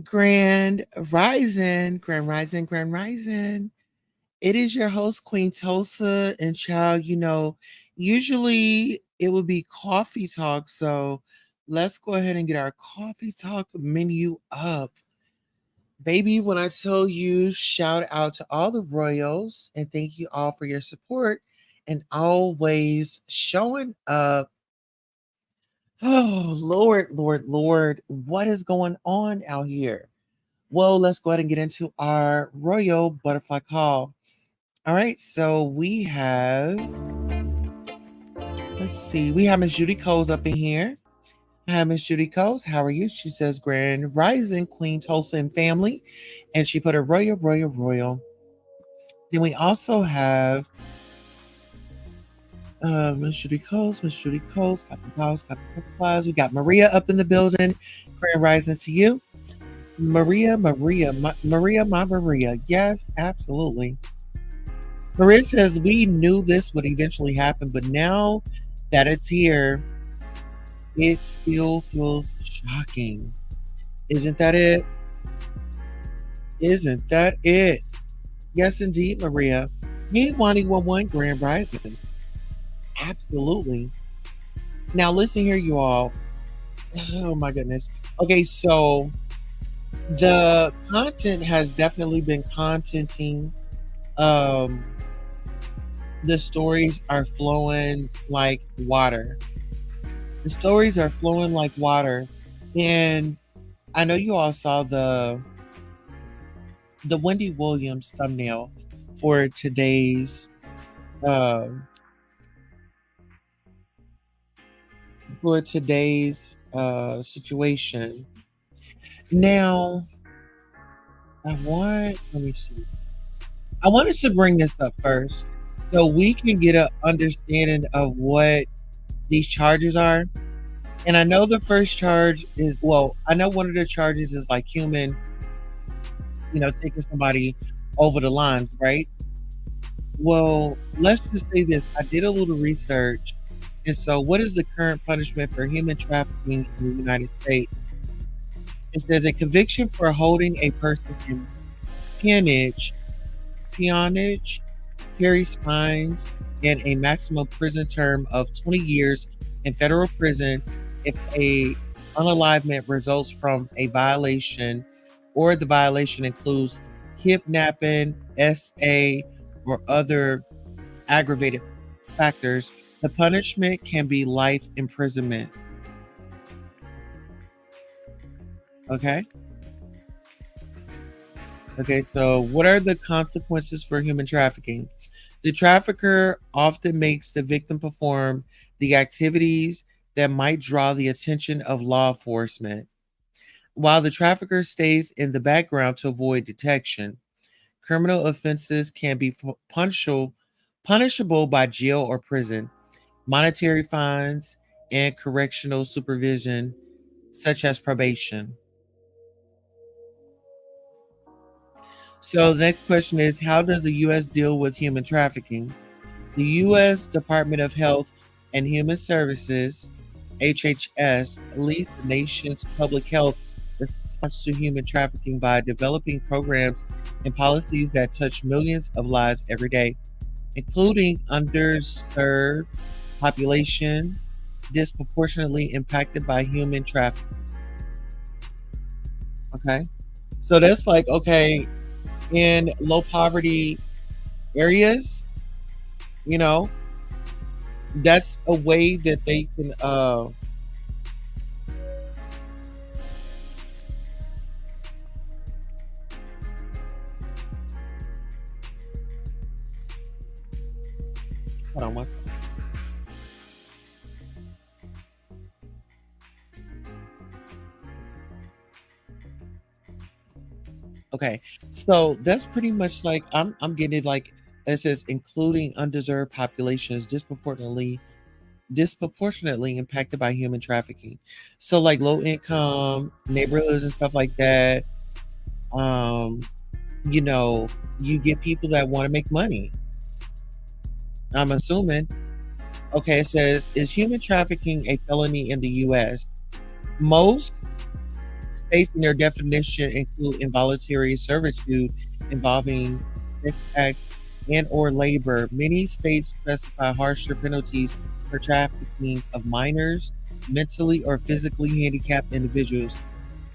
Grand Rising, Grand Rising. It is your host, Queen Tulsa, and child, usually it would be coffee talk. So let's go ahead and get our coffee talk menu up. Baby, when I tell you, shout out to all the Royals and thank you all for your support and always showing up. Oh, Lord, Lord, Lord, what is going on out here? Well, let's go ahead and get into our Royal Butterfly Call. All right, so let's see, we have Miss Judy Coles up in here. Hi, Miss Judy Coles. How are you? She says, Grand Rising, Queen Tulsa and family. And she put a Royal, Royal, Royal. Then we also have Miss Judy Coles, Copper Pals, Copper Butterflies. We got Maria up in the building. Grand Rising to you. Maria. Yes, absolutely. Maria says, we knew this would eventually happen, but now that it's here, it still feels shocking. Isn't that it? Isn't that it? Yes, indeed, Maria. Hey, 1111 Grand Rising. Absolutely. Now, listen here, you all. Oh, my goodness. Okay, so the content has definitely been contenting. The stories are flowing like water. The stories are flowing like water. And I know you all saw the Wendy Williams thumbnail for today's um situation. Now, let me see. I wanted to bring this up first so we can get an understanding of what these charges are. And I know the first charge is, well, I know one of the charges is like human, taking somebody over the lines, right? Well, let's just say this. I did a little research. And so, what is the current punishment for human trafficking in the United States? It says a conviction for holding a person in peonage carries fines and a maximum prison term of 20 years in federal prison if a unalivement results from a violation or the violation includes kidnapping, SA, or other aggravated factors. The punishment can be life imprisonment. Okay? Okay, so what are the consequences for human trafficking? The trafficker often makes the victim perform the activities that might draw the attention of law enforcement, while the trafficker stays in the background to avoid detection. Criminal offenses can be punishable by jail or prison, monetary fines, and correctional supervision, such as probation. So the next question is, how does the U.S. deal with human trafficking? The U.S. Department of Health and Human Services, HHS, leads the nation's public health to human trafficking by developing programs and policies that touch millions of lives every day, including underserved population disproportionately impacted by human trafficking. Okay. So that's like, okay, in low poverty areas, you know, that's a way that they can hold on one second. Okay. So that's pretty much like I'm getting it like it says including undeserved populations disproportionately impacted by human trafficking. So like low income neighborhoods and stuff like that. Um, you know, you get people that want to make money. I'm assuming. Okay, it says, is human trafficking a felony in the US? Most states in their definition include involuntary servitude involving sex act and or labor. Many states specify harsher penalties for trafficking of minors, mentally or physically handicapped individuals,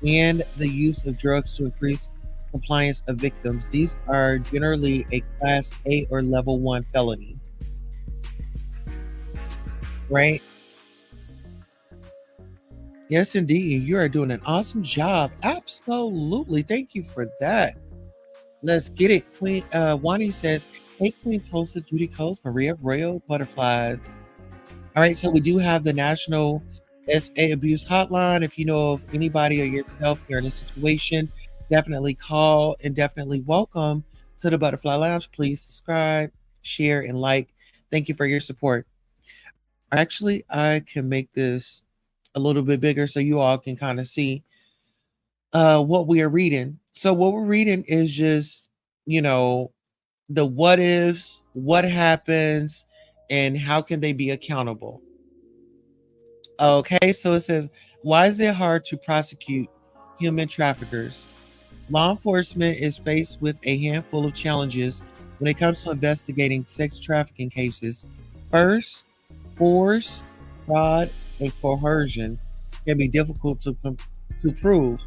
and the use of drugs to increase compliance of victims. These are generally a class A or level 1 felony, right? Yes, indeed. You are doing an awesome job. Absolutely. Thank you for that. Let's get it. Queen Wani says, hey, Queen Tulsa, Judy Coast, Maria Royal Butterflies. All right, so we do have the National SA Abuse Hotline. If you know of anybody or yourself, you're in a situation, definitely call and definitely welcome to the Butterfly Lounge. Please subscribe, share, and like. Thank you for your support. Actually, I can make this a little bit bigger so you all can kind of see what we are reading. So what we're reading is just, you know, the what ifs, what happens, and how can they be accountable. Okay, so it says, why is it hard to prosecute human traffickers? Law enforcement is faced with a handful of challenges when it comes to investigating sex trafficking cases. First, force, fraud, and coercion can be difficult to prove.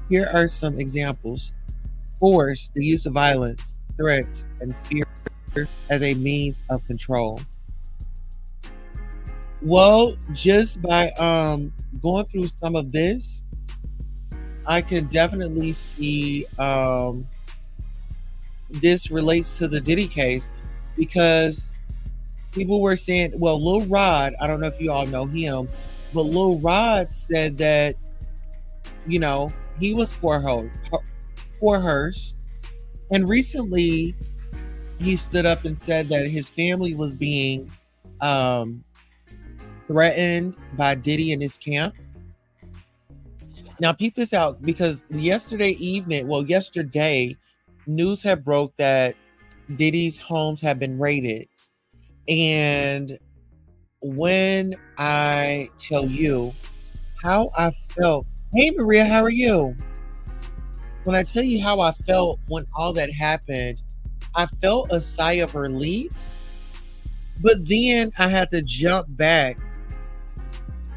Here are some examples. Force, the use of violence, threats, and fear as a means of control. Well, just by going through some of this, I can definitely see this relates to the Diddy case because people were saying, well, Lil Rod, I don't know if you all know him, but Lil Rod said that, you know, he was coerced. And recently he stood up and said that his family was being um, threatened by Diddy and his camp. Now, peep this out because yesterday, news had broke that Diddy's homes have been raided. And when I tell you how I felt, hey Maria, how are you? When I tell you how I felt when all that happened, I felt a sigh of relief, but then I had to jump back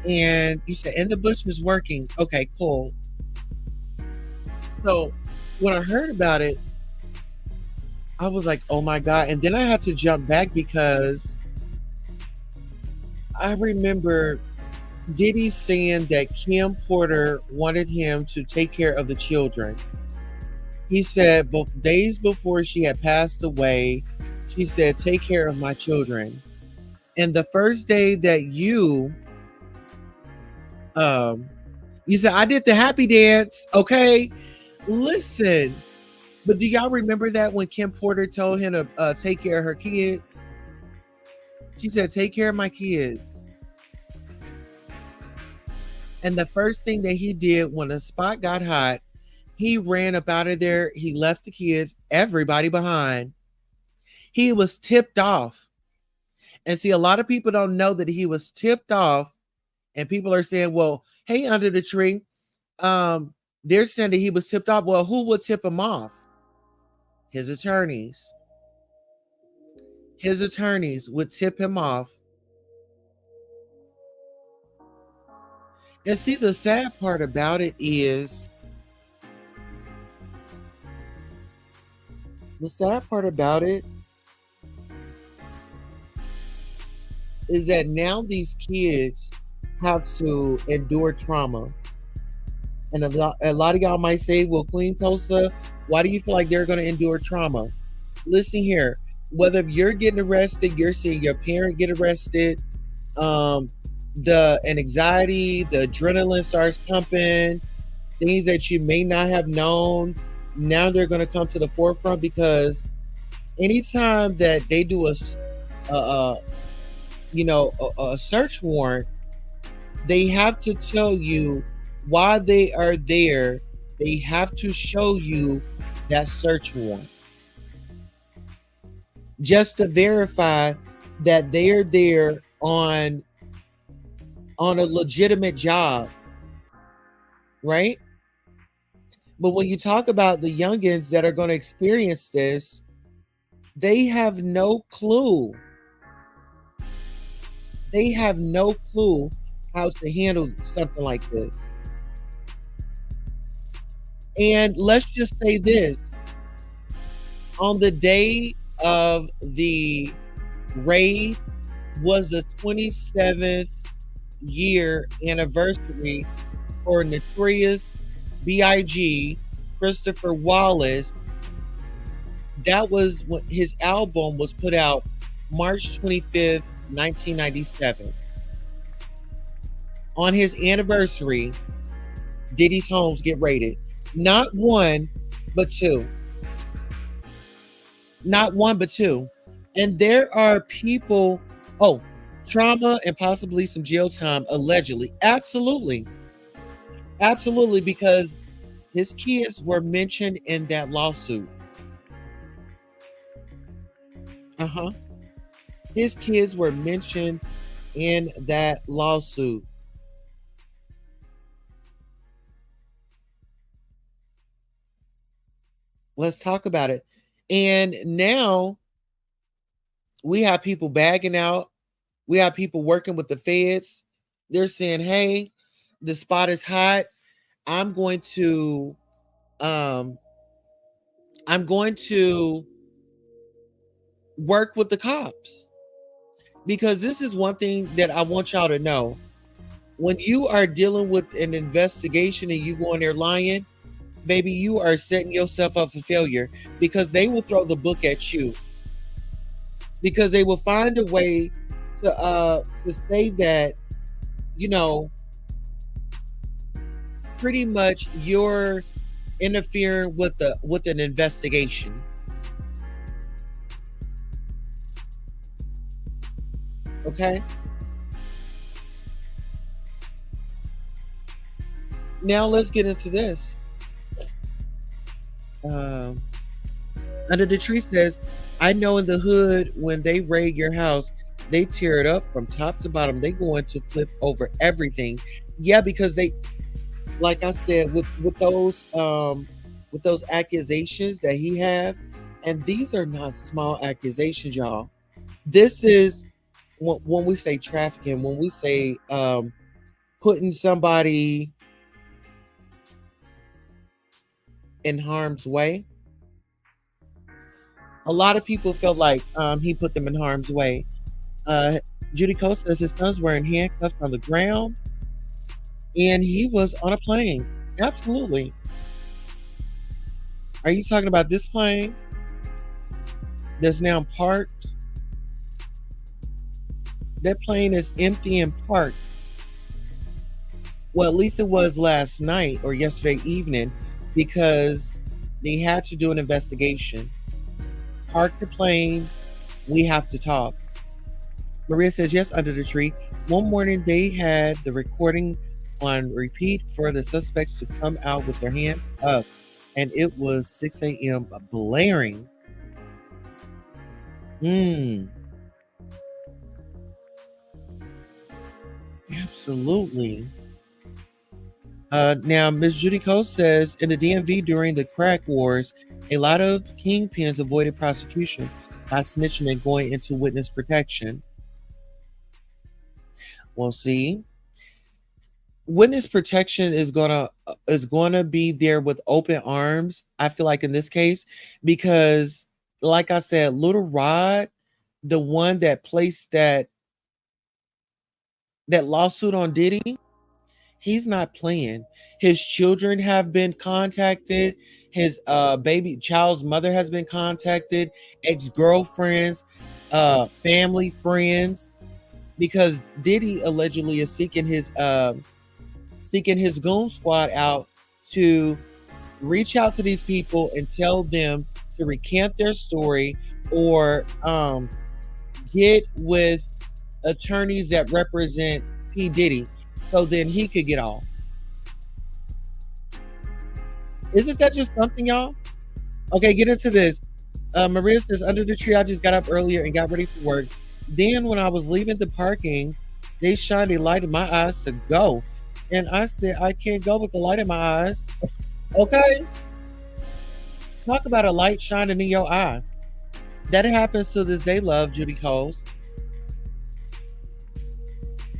and you said, and the bush is working. Okay, cool. So when I heard about it, I was like, oh my God. And then I had to jump back because I remember Diddy saying that Kim Porter wanted him to take care of the children. He said, both days before she had passed away, she said, take care of my children. And the first day that um, you said, I did the happy dance. Okay. Listen, but do y'all remember that when Kim Porter told him to take care of her kids? She said, take care of my kids. And the first thing that he did when the spot got hot, he ran up out of there. He left the kids, everybody behind. He was tipped off. And see, a lot of people don't know that he was tipped off. And people are saying, well, hey, under the tree, They're saying that he was tipped off. Well, who would tip him off? His attorneys. His attorneys would tip him off. And see, the sad part about it is, the sad part about it is that now these kids have to endure trauma. And a lot of y'all might say, well, Queen Tosa, why do you feel like they're going to endure trauma? Listen here, whether you're getting arrested, you're seeing your parent get arrested, the anxiety, the adrenaline starts pumping, things that you may not have known. Now they're going to come to the forefront because anytime that they do a a search warrant, they have to tell you why they are there. They have to show you that search warrant just to verify that they are there on a legitimate job, right? But when you talk about the youngins that are going to experience this, they have no clue. They have no clue how to handle something like this. And let's just say this, on the day of the raid was the 27th year anniversary for Notorious B.I.G. Christopher Wallace. That was when his album was put out March 25th, 1997. On his anniversary, Diddy's homes get raided. Not one, but two. Not one, but two. And there are people, oh, trauma and possibly some jail time, allegedly. Absolutely. Absolutely, because his kids were mentioned in that lawsuit. Uh-huh. His kids were mentioned in that lawsuit. Let's talk about it. And now we have people bagging out. We have people working with the feds. They're saying, hey, the spot is hot. I'm going to um work with the cops. Because this is one thing that I want y'all to know. When you are dealing with an investigation and you go in there lying, baby, you are setting yourself up for failure because they will throw the book at you. Because they will find a way to say that, you know, pretty much you're interfering with an investigation. Okay? Now let's get into this. Under the Tree says, I know in the hood when they raid your house, they tear it up from top to bottom. They going to flip over everything. Yeah, because they, like I said, with those accusations that he have, and these are not small accusations, y'all. This is when we say trafficking, when we say putting somebody in harm's way. A lot of people felt like he put them in harm's way. Judy Coast says his sons were in handcuffs on the ground and he was on a plane. Absolutely. Are you talking about this plane that's now parked? That plane is empty and parked. Well, at least it was last night or yesterday evening because they had to do an investigation. Park the plane. We have to talk. Maria says, yes, under the tree. One morning they had the recording on repeat for the suspects to come out with their hands up. And it was 6 a.m. blaring. Absolutely. Now, Ms. Judy Coast says in the DMV during the crack wars, a lot of kingpins avoided prosecution by snitching and going into witness protection. Well, see, witness protection is gonna be there with open arms. I feel like in this case, because like I said, Little Rod, the one that placed that lawsuit on Diddy, he's not playing. His children have been contacted. His baby child's mother has been contacted. Ex-girlfriends, family friends, because Diddy allegedly is seeking his goon squad out to reach out to these people and tell them to recant their story or get with attorneys that represent P. Diddy so then he could get off. Isn't that just something, y'all? Okay, get into this. Maria says, under the tree, I just got up earlier and got ready for work. Then when I was leaving the parking, they shined a light in my eyes to go. And I said, I can't go with the light in my eyes. Okay? Talk about a light shining in your eye. That happens to this day, love, Judy Coles.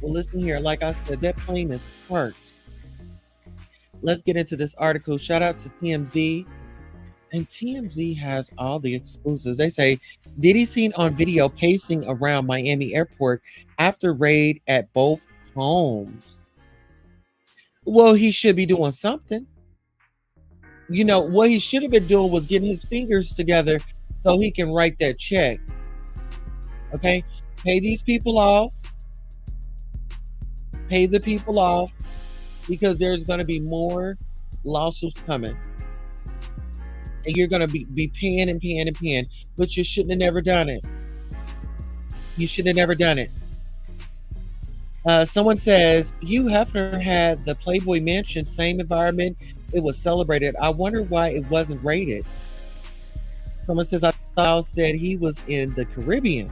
Well, listen here. Like I said, that plane is parked. Let's get into this article. Shout out to TMZ. And TMZ has all the exclusives. They say Diddy seen on video pacing around Miami airport after raid at both homes. Well, he should be doing something. You know, what he should have been doing was getting his fingers together so he can write that check. Okay? Pay these people off. Pay the people off, because there's going to be more lawsuits coming. And you're going to be paying and paying and paying. But you shouldn't have never done it. You should have never done it. Someone says, Hugh Hefner had the Playboy Mansion, same environment. It was celebrated. I wonder why it wasn't rated. Someone says, I thought said he was in the Caribbean.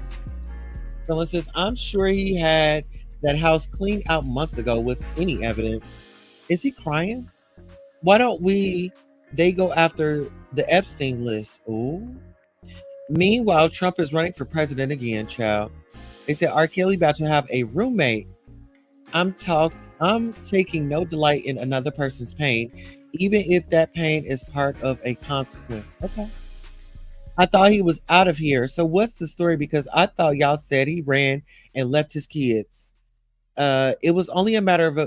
Someone says, I'm sure he had that house cleaned out months ago with any evidence. Is he crying? Why don't they go after the Epstein list? Ooh. Meanwhile, Trump is running for president again, child. They said R. Kelly about to have a roommate. I'm taking no delight in another person's pain, even if that pain is part of a consequence. Okay. I thought he was out of here. So what's the story? Because I thought y'all said he ran and left his kids. It was only a matter of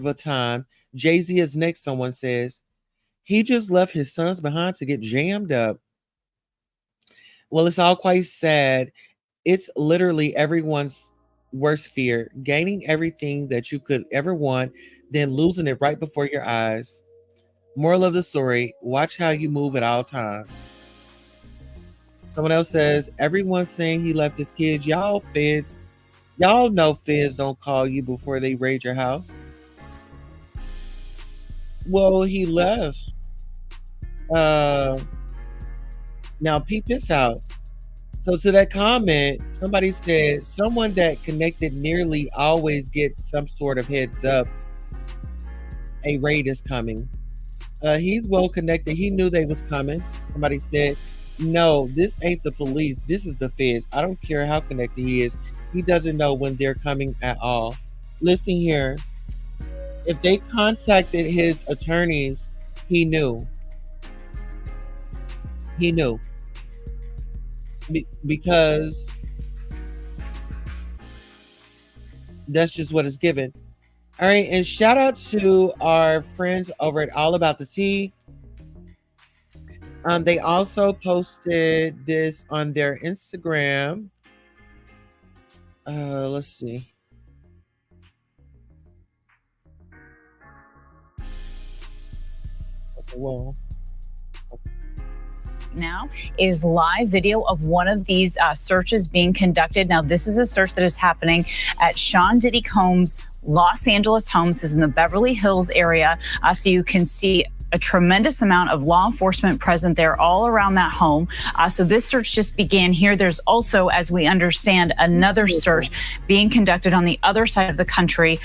a time. Jay-Z is next, someone says. He just left his sons behind to get jammed up. Well, it's all quite sad. It's literally everyone's worst fear. Gaining everything that you could ever want, then losing it right before your eyes. Moral of the story, watch how you move at all times. Someone else says, everyone's saying he left his kids. Y'all know feds don't call you before they raid your house. Well, he left. Now peep this out. So to that comment, somebody said someone that connected nearly always gets some sort of heads up. A raid is coming. He's well connected. He knew they was coming. Somebody said, no, this ain't the police. This is the feds. I don't care how connected he is. He doesn't know when they're coming at all. Listen here. If they contacted his attorneys, he knew. He knew. Because that's just what is given. All right. And shout out to our friends over at All About the Tea. They also posted this on their Instagram. Let's see. Okay, well. Now is live video of one of these searches being conducted. Now, this is a search that is happening at Sean Diddy Combs' Los Angeles home. This is in the Beverly Hills area. So you can see a tremendous amount of law enforcement present there all around that home. So this search just began here. There's also, as we understand, another search being conducted on the other side of the country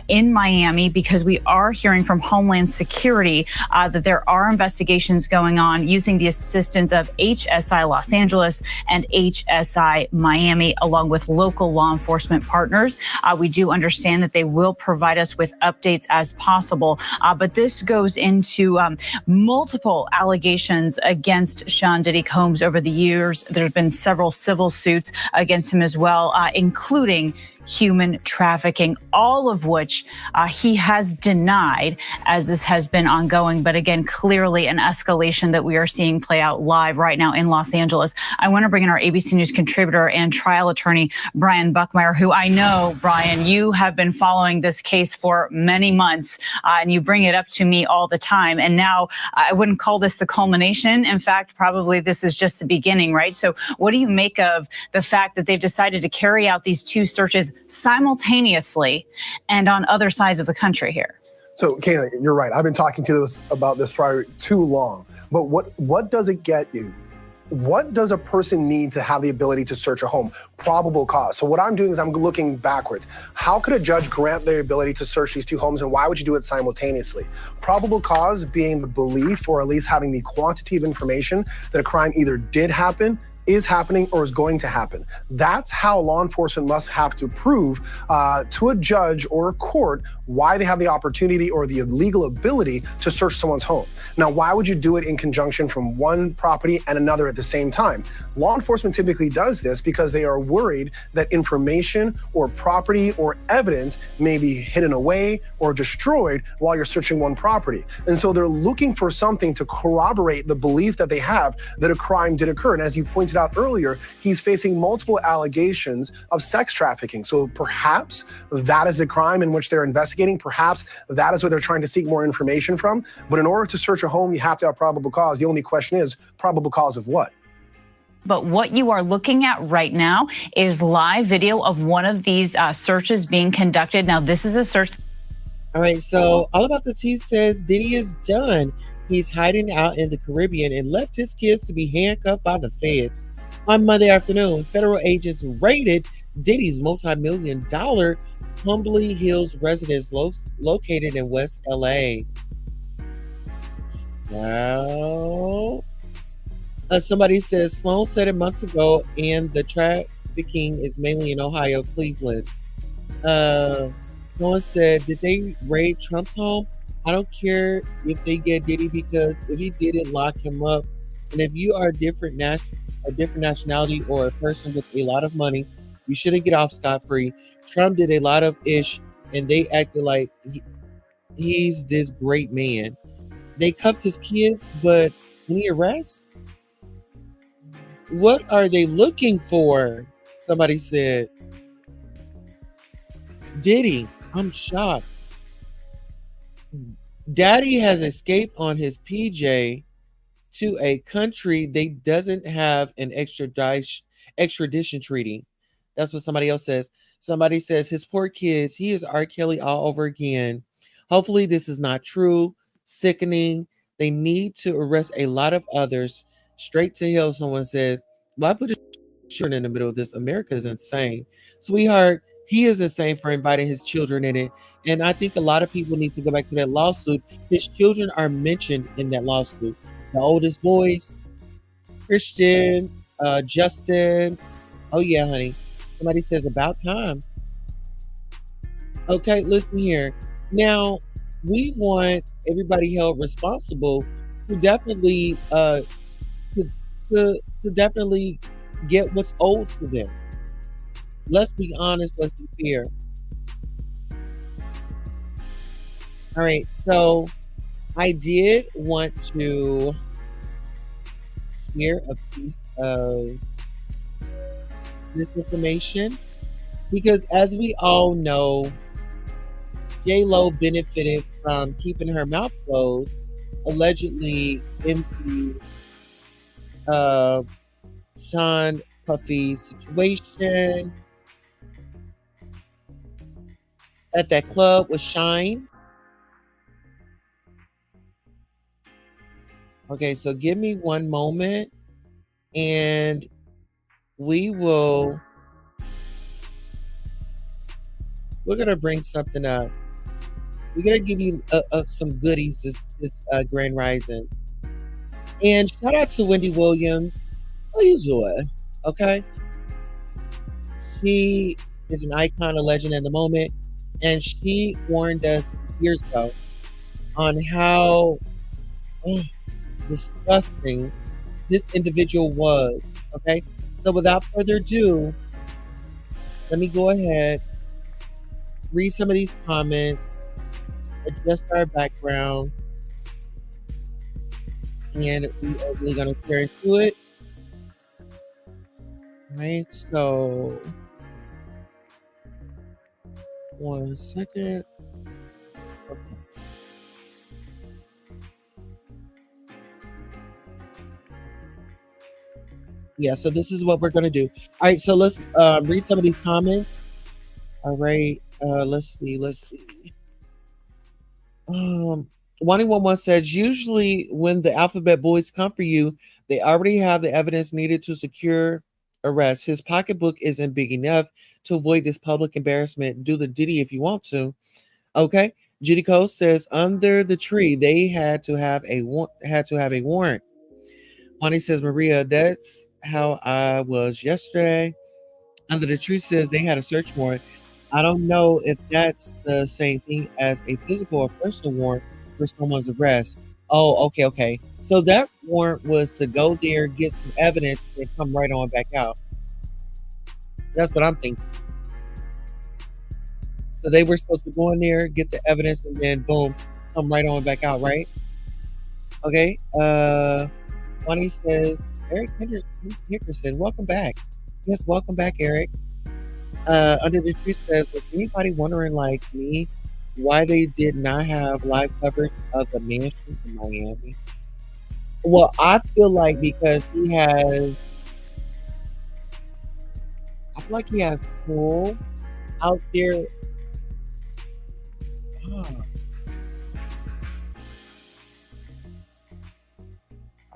in Miami, because we are hearing from Homeland Security that there are investigations going on using the assistance of HSI Los Angeles and HSI Miami, along with local law enforcement partners. We do understand that they will provide us with updates as possible, but this goes into multiple allegations against Sean Diddy Combs over the years. There's been several civil suits against him as well, including human trafficking, all of which he has denied as this has been ongoing. But again, clearly an escalation that we are seeing play out live right now in Los Angeles. I want to bring in our ABC News contributor and trial attorney, Brian Buckmeyer, who I know, Brian, you have been following this case for many months, and you bring it up to me all the time. And now I wouldn't call this the culmination. In fact, probably this is just the beginning, right? So what do you make of the fact that they've decided to carry out these two searches simultaneously and on other sides of the country here? So, Kayla, you're right. I've been talking to this about this for too long. But what does it get you? What does a person need to have the ability to search a home? Probable cause. So what I'm doing is I'm looking backwards. How could a judge grant the ability to search these two homes, and why would you do it simultaneously? Probable cause being the belief, or at least having the quantity of information that a crime either did happen, is happening, or is going to happen. That's how law enforcement must have to prove to a judge or a court why they have the opportunity or the legal ability to search someone's home. Now, why would you do it in conjunction from one property and another at the same time? Law enforcement typically does this because they are worried that information or property or evidence may be hidden away or destroyed while you're searching one property. And so they're looking for something to corroborate the belief that they have that a crime did occur. And as you pointed out earlier, he's facing multiple allegations of sex trafficking. So perhaps that is a crime in which they're investigating. Perhaps that is what they're trying to seek more information from. But in order to search a home, you have to have probable cause. The only question is, probable cause of what? But what you are looking at right now is live video of one of these searches being conducted. Now, this is a search. All right, so All About the Tea says Diddy is done. He's hiding out in the Caribbean and left his kids to be handcuffed by the feds. On Monday afternoon, federal agents raided Diddy's multi-million-dollar Humbly Hills residence located in West LA. Wow. Somebody says Sloan said it months ago, and the trafficking is mainly in Ohio, Cleveland. Someone said, did they raid Trump's home? I don't care if they get Diddy, because if he didn't lock him up, and if you are a different nationality or a person with a lot of money, you shouldn't get off scot-free. Trump did a lot of ish, and they acted like he's this great man. They cuffed his kids, but any arrests? What are they looking for? Somebody said. Diddy, I'm shocked. Daddy has escaped on his PJ to a country they doesn't have an extradition treaty. That's what somebody else says. Somebody says his poor kids, he is R. Kelly all over again. Hopefully this is not true. Sickening. They need to arrest a lot of others. Straight to hell, someone says. Why put a children in the middle of this? America is insane. Sweetheart, he is insane for inviting his children in it. And I think a lot of people need to go back to that lawsuit. His children are mentioned in that lawsuit. The oldest boys, Christian, Justin. Oh yeah, honey. Somebody says about time. Okay, listen here. Now, we want everybody held responsible to definitely to definitely get what's owed to them. Let's be honest, let's be fair. All right, so I did want to share a piece of this information because, as we all know, J-Lo benefited from keeping her mouth closed, allegedly into Sean Puffy's situation at that club with Shine. Okay, so give me one moment and we're going to bring something up. We're going to give you some goodies this Grand Rising. And shout out to Wendy Williams. How you doing? Okay. She is an icon, a legend in the moment. And she warned us years ago on how disgusting this individual was. Okay. So without further ado, let me go ahead, read some of these comments, adjust our background, and we are really going to tear into it. Right, so 1 second. Okay. Yeah, so this is what we're going to do. All right, so let's read some of these comments. All right, let's see. 111 says, usually when the alphabet boys come for you, they already have the evidence needed to secure arrest. His pocketbook isn't big enough to avoid this public embarrassment. Do the Diddy if you want to. Okay. Judy Cole says, under the tree, they had to have a warrant. Bonnie says, Maria, that's how I was yesterday. Under the tree says they had a search warrant. I don't know if that's the same thing as a physical or personal warrant for someone's arrest. Oh, okay. So that warrant was to go there, get some evidence, and come right on back out. That's what I'm thinking. So they were supposed to go in there, get the evidence, and then boom, come right on back out, right? Okay. Bonnie says, Eric Hickerson, welcome back. Yes, welcome back, Eric. Under the tree says, was anybody wondering like me why they did not have live coverage of the mansion in Miami? Well, I feel like because he has pool out there.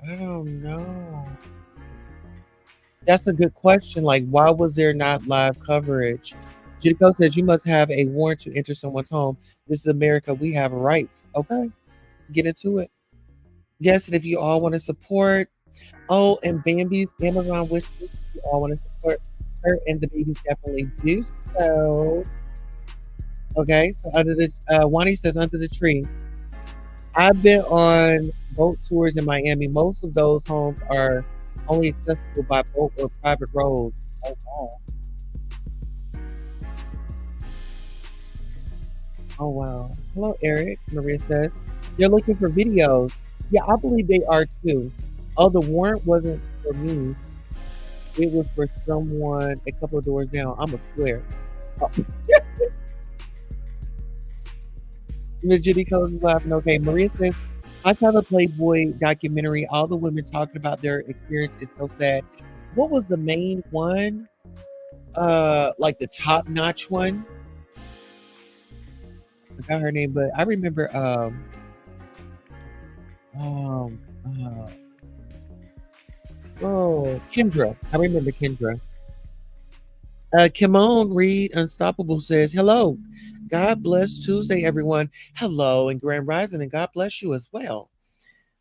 I don't know. That's a good question. Like, why was there not live coverage? Judico says you must have a warrant to enter someone's home. This is America. We have rights. Okay, get into it. Yes, and if you all want to support, and Bambi's Amazon wish list, if you all want to support her and the babies, definitely do so. Okay, so under the Wani says under the tree. I've been on boat tours in Miami. Most of those homes are only accessible by boat or private roads. Oh, wow. Oh, wow. Hello, Eric. Maria says, they're looking for videos. Yeah, I believe they are too. Oh, the warrant wasn't for me. It was for someone a couple of doors down. I'm a square. Oh. Miss Judy Coles is laughing. Okay, Maria says, I saw the Playboy documentary. All the women talking about their experience is so sad. What was the main one? Like the top-notch one? I forgot her name, but I remember Kendra. I remember Kendra. Kimon Reed Unstoppable says, hello. God bless Tuesday, everyone. Hello, and Grand Rising, and God bless you as well.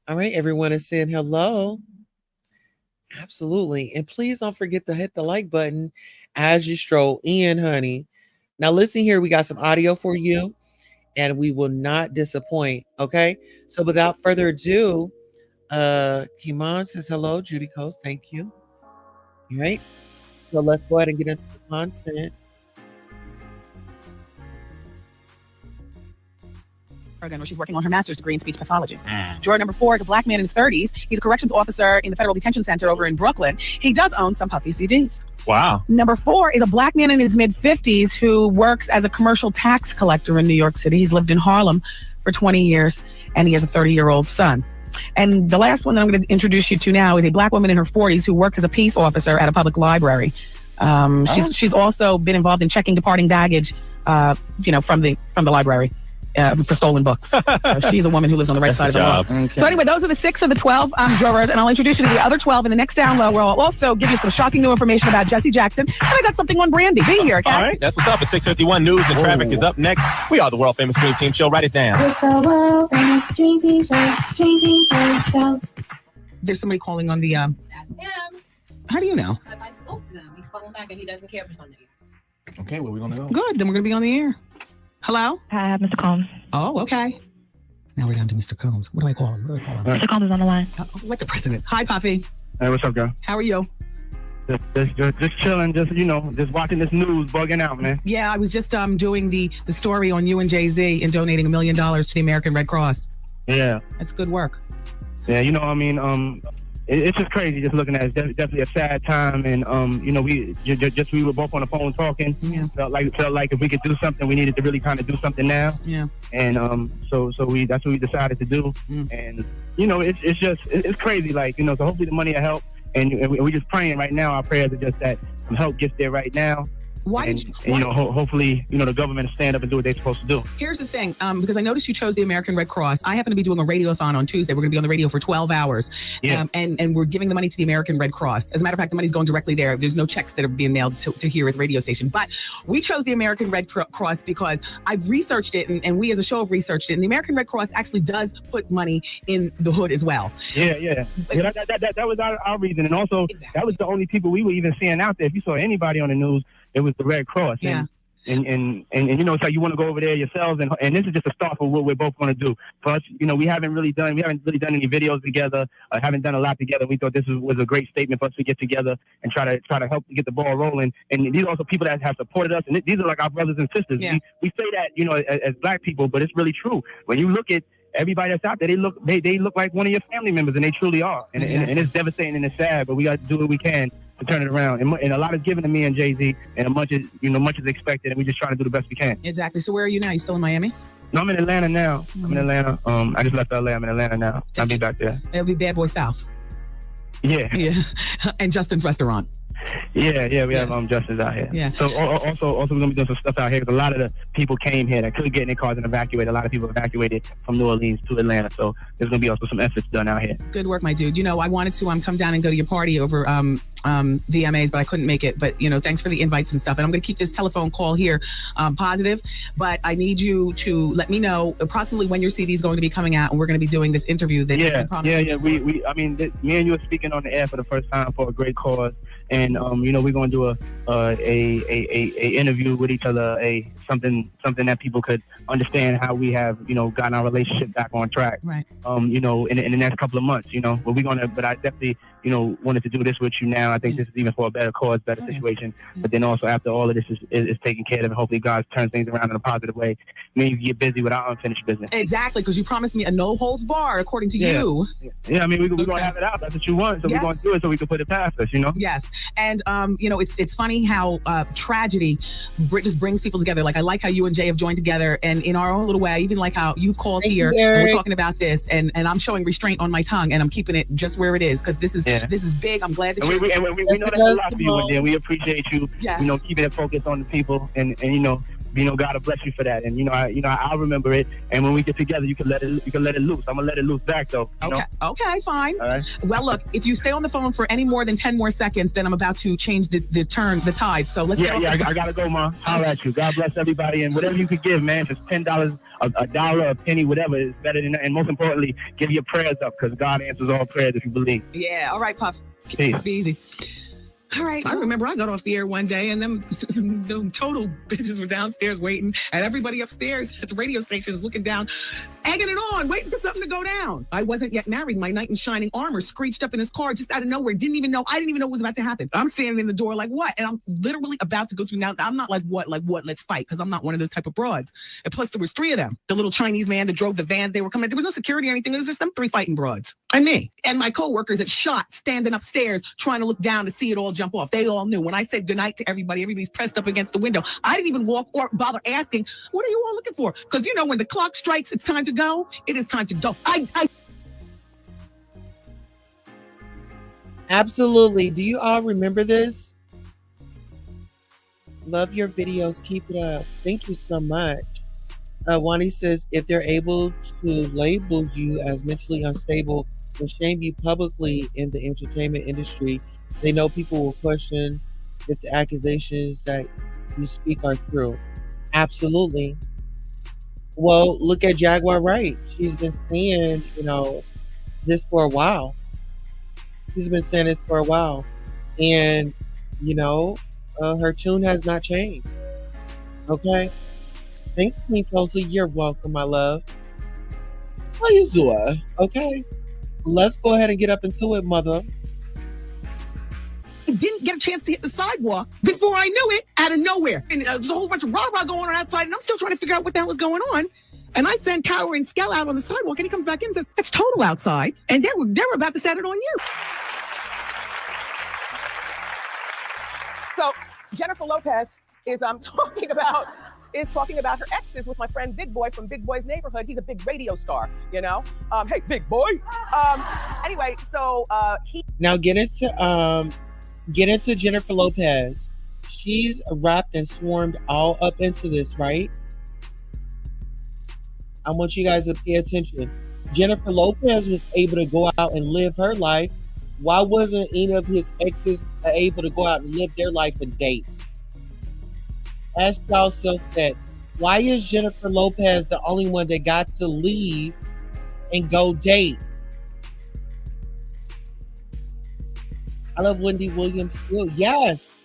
All right, everyone is saying hello. Absolutely. And please don't forget to hit the like button as you stroll in, honey. Now, listen here. We got some audio for you, and we will not disappoint. Okay. So without further ado, Kimon says hello, Judy Coast. Thank you. All right. So let's go ahead and get into the content. Where she's working on her master's degree in speech pathology. Drawer number 4 is a black man in his 30s. He's a corrections officer in the federal detention center over in Brooklyn. He does own some puffy CDs. Wow. Number 4 is a black man in his mid-50s who works as a commercial tax collector in New York City. He's lived in Harlem for 20 years, and he has a 30-year-old son. And the last one that I'm going to introduce you to now is a black woman in her 40s who works as a peace officer at a public library. She's also been involved in checking departing baggage, from the library. for stolen books. So she's a woman who lives on the right side of the law. Okay. So anyway, those are the 6 of the 12 jurors, and I'll introduce you to the other 12 in the next down low, where I'll also give you some shocking new information about Jesse Jackson. And I got something on Brandy. Be here, okay? All right, that's what's up. At 6:51 News and Traffic is up next. We are the World Famous Dream Team Show. Write it down. It's the world famous Dream Team Show. There's somebody calling on the. That's him. How do you know? Because I spoke to them. He's calling back and he doesn't care for something. Okay, where we gonna go? Good. Then we're gonna be on the air. Hello. Hi, Mr. Combs. Oh, okay. Now we're down to Mr. Combs. What do I call him? Mr. Combs is on the line. Like the president. Hi, Puffy. Hey, what's up, girl? How are you? Just chilling, just watching this news, bugging out, man. Yeah, I was just doing the story on you and Jay-Z and donating $1 million to the American Red Cross. Yeah. That's good work. Yeah, it's just crazy just looking at it. It's definitely a sad time, and we were both on the phone talking. Yeah. Felt like if we could do something, we needed to really kind of do something now. Yeah. And so that's what we decided to do. And it's crazy, so hopefully the money will help. And we're just praying right now. Our prayers are just that some help gets there right now. Hopefully, the government will stand up and do what they're supposed to do. Here's the thing, because I noticed you chose the American Red Cross. I happen to be doing a radiothon on Tuesday. We're going to be on the radio for 12 hours. Yeah. And we're giving the money to the American Red Cross. As a matter of fact, the money's going directly there. There's no checks that are being mailed to here at the radio station. But we chose the American Red Cross because I've researched it, and we as a show have researched it. And the American Red Cross actually does put money in the hood as well. Yeah. That was our reason. And also, That was the only people we were even seeing out there. If you saw anybody on the news, it was the Red Cross. Yeah. And it's like you want to go over there yourselves, and this is just a start for what we're both going to do. For us, we haven't really done any videos together, haven't done a lot together. We thought this was a great statement for us to get together and try to help get the ball rolling. And these are also people that have supported us, and these are like our brothers and sisters. Yeah. We say that as black people, but it's really true. When you look at everybody that's out there, they look like one of your family members, and they truly are. And it's devastating and it's sad, but we got to do what we can to turn it around. And a lot is given to me and Jay-Z, and much is expected, and we just try to do the best we can. Exactly. So where are you now? You still in Miami? No, I'm in Atlanta now. I'm in Atlanta. I just left LA. I'm in Atlanta now. I'll be back there. It'll be Bad Boy South. Yeah. And Justin's Restaurant. Yeah, we have Justice out here. Yeah. So also we're gonna be doing some stuff out here because a lot of the people came here that couldn't get in their cars and evacuate. A lot of people evacuated from New Orleans to Atlanta. So there's gonna be also some efforts done out here. Good work, my dude. I wanted to come down and go to your party over VMAs, but I couldn't make it. But thanks for the invites and stuff. And I'm gonna keep this telephone call here positive. But I need you to let me know approximately when your CD is going to be coming out, and we're gonna be doing this interview that you've been promising. Yeah. Me and you are speaking on the air for the first time for a great cause. And we're going to do a interview with each other, something that people could understand how we have gotten our relationship back on track. Right. In the next couple of months. But I definitely wanted to do this with you now. I think this is even for a better cause, better situation. But then also after all of this is taken care of, and hopefully God turns things around in a positive way. You get busy with our unfinished business. Exactly, because you promised me a no holds bar, according to you. Yeah, we're gonna have it out. That's what you want, so we're gonna do it so we can put it past us. Yes, and it's funny how tragedy just brings people together. Like I like how you and Jay have joined together, and in our own little way, even like how you've called here and we're talking about this, and I'm showing restraint on my tongue, and I'm keeping it just where it is because this is big. I'm glad that we know that's a lot for you, and then we appreciate you, keeping it focused on the people, and God will bless you for that. And I'll remember it. And when we get together, you can let it loose. I'm gonna let it loose back though. Okay, fine. All right. Well, look, if you stay on the phone for any more than 10 more seconds, then I'm about to change the tide. So let's. I gotta go, Ma. Holler at you. God bless everybody, and whatever you could give, man, just $10, a dollar, a penny, whatever is better than that. And most importantly, give your prayers up because God answers all prayers if you believe. Yeah. All right, Puff. Peace. Be easy. All right. I remember I got off the air one day and them total bitches were downstairs waiting, and everybody upstairs at the radio station is looking down, egging it on, waiting for something to go down. I wasn't yet married. My knight in shining armor screeched up in his car just out of nowhere. I didn't even know what was about to happen. I'm standing in the door like, what? And I'm literally about to go through now. I'm not like, what, let's fight, because I'm not one of those type of broads. And plus there was 3 of them. The little Chinese man that drove the van, they were coming. There was no security or anything. It was just them 3 fighting broads. And me. And my coworkers that shot standing upstairs trying to look down to see it all jump off. They all knew. When I said goodnight to everybody, everybody's pressed up against the window. I didn't even walk or bother asking, what are you all looking for? Because when the clock strikes, it's time to go. It is time to go. Absolutely. Do you all remember this? Love your videos. Keep it up. Thank you so much. Wani says, if they're able to label you as mentally unstable and shame you publicly in the entertainment industry, they know people will question if the accusations that you speak are true. Absolutely. Well, look at Jaguar Wright. She's been saying, this for a while. She's been saying this for a while. And, you know, her tune has not changed. Okay? Thanks, Queen Tulsa. You're welcome, my love. How you doing? Okay? Let's go ahead and get up into it, mother. Didn't get a chance to hit the sidewalk before I knew it, out of nowhere. And there's a whole bunch of rah-rah going on outside, and I'm still trying to figure out what the hell is going on. And I send Cower and Skell out on the sidewalk, and he comes back in and says, it's total outside. And they were about to set it on you. So Jennifer Lopez is talking about her exes with my friend Big Boy from Big Boy's Neighborhood. He's a big radio star, Hey, Big Boy. Anyway, so he now get into Jennifer Lopez. She's wrapped and swarmed all up into this, right? I want you guys to pay attention. Jennifer Lopez was able to go out and live her life. Why wasn't any of his exes able to go out and live their life and date? Ask yourself that. Why is Jennifer Lopez the only one that got to leave and go date? I love Wendy Williams still. Yes.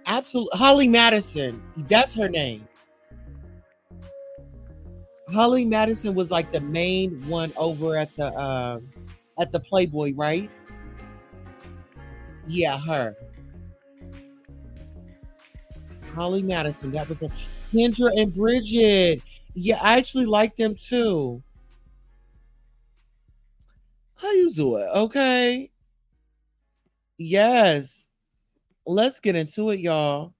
Absolutely. Holly Madison. That's her name. Holly Madison was like the main one over at the Playboy, right? Yeah, her. Holly Madison. That was Kendra and Bridget. Yeah, I actually like them too. How you doing? Okay. Yes. Let's get into it, y'all.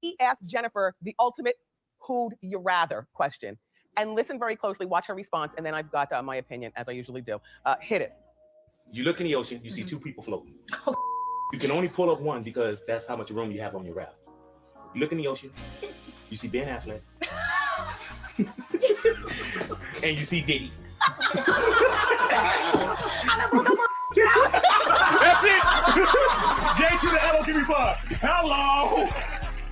He asked Jennifer the ultimate who'd you rather question. And listen very closely, watch her response, and then I've got my opinion, as I usually do. Hit it. You look in the ocean, you see two people floating. You can only pull up one because that's how much room you have on your raft. You look in the ocean, you see Ben Affleck, and you see Diddy. That's it. J to the L, give me 5. Hello.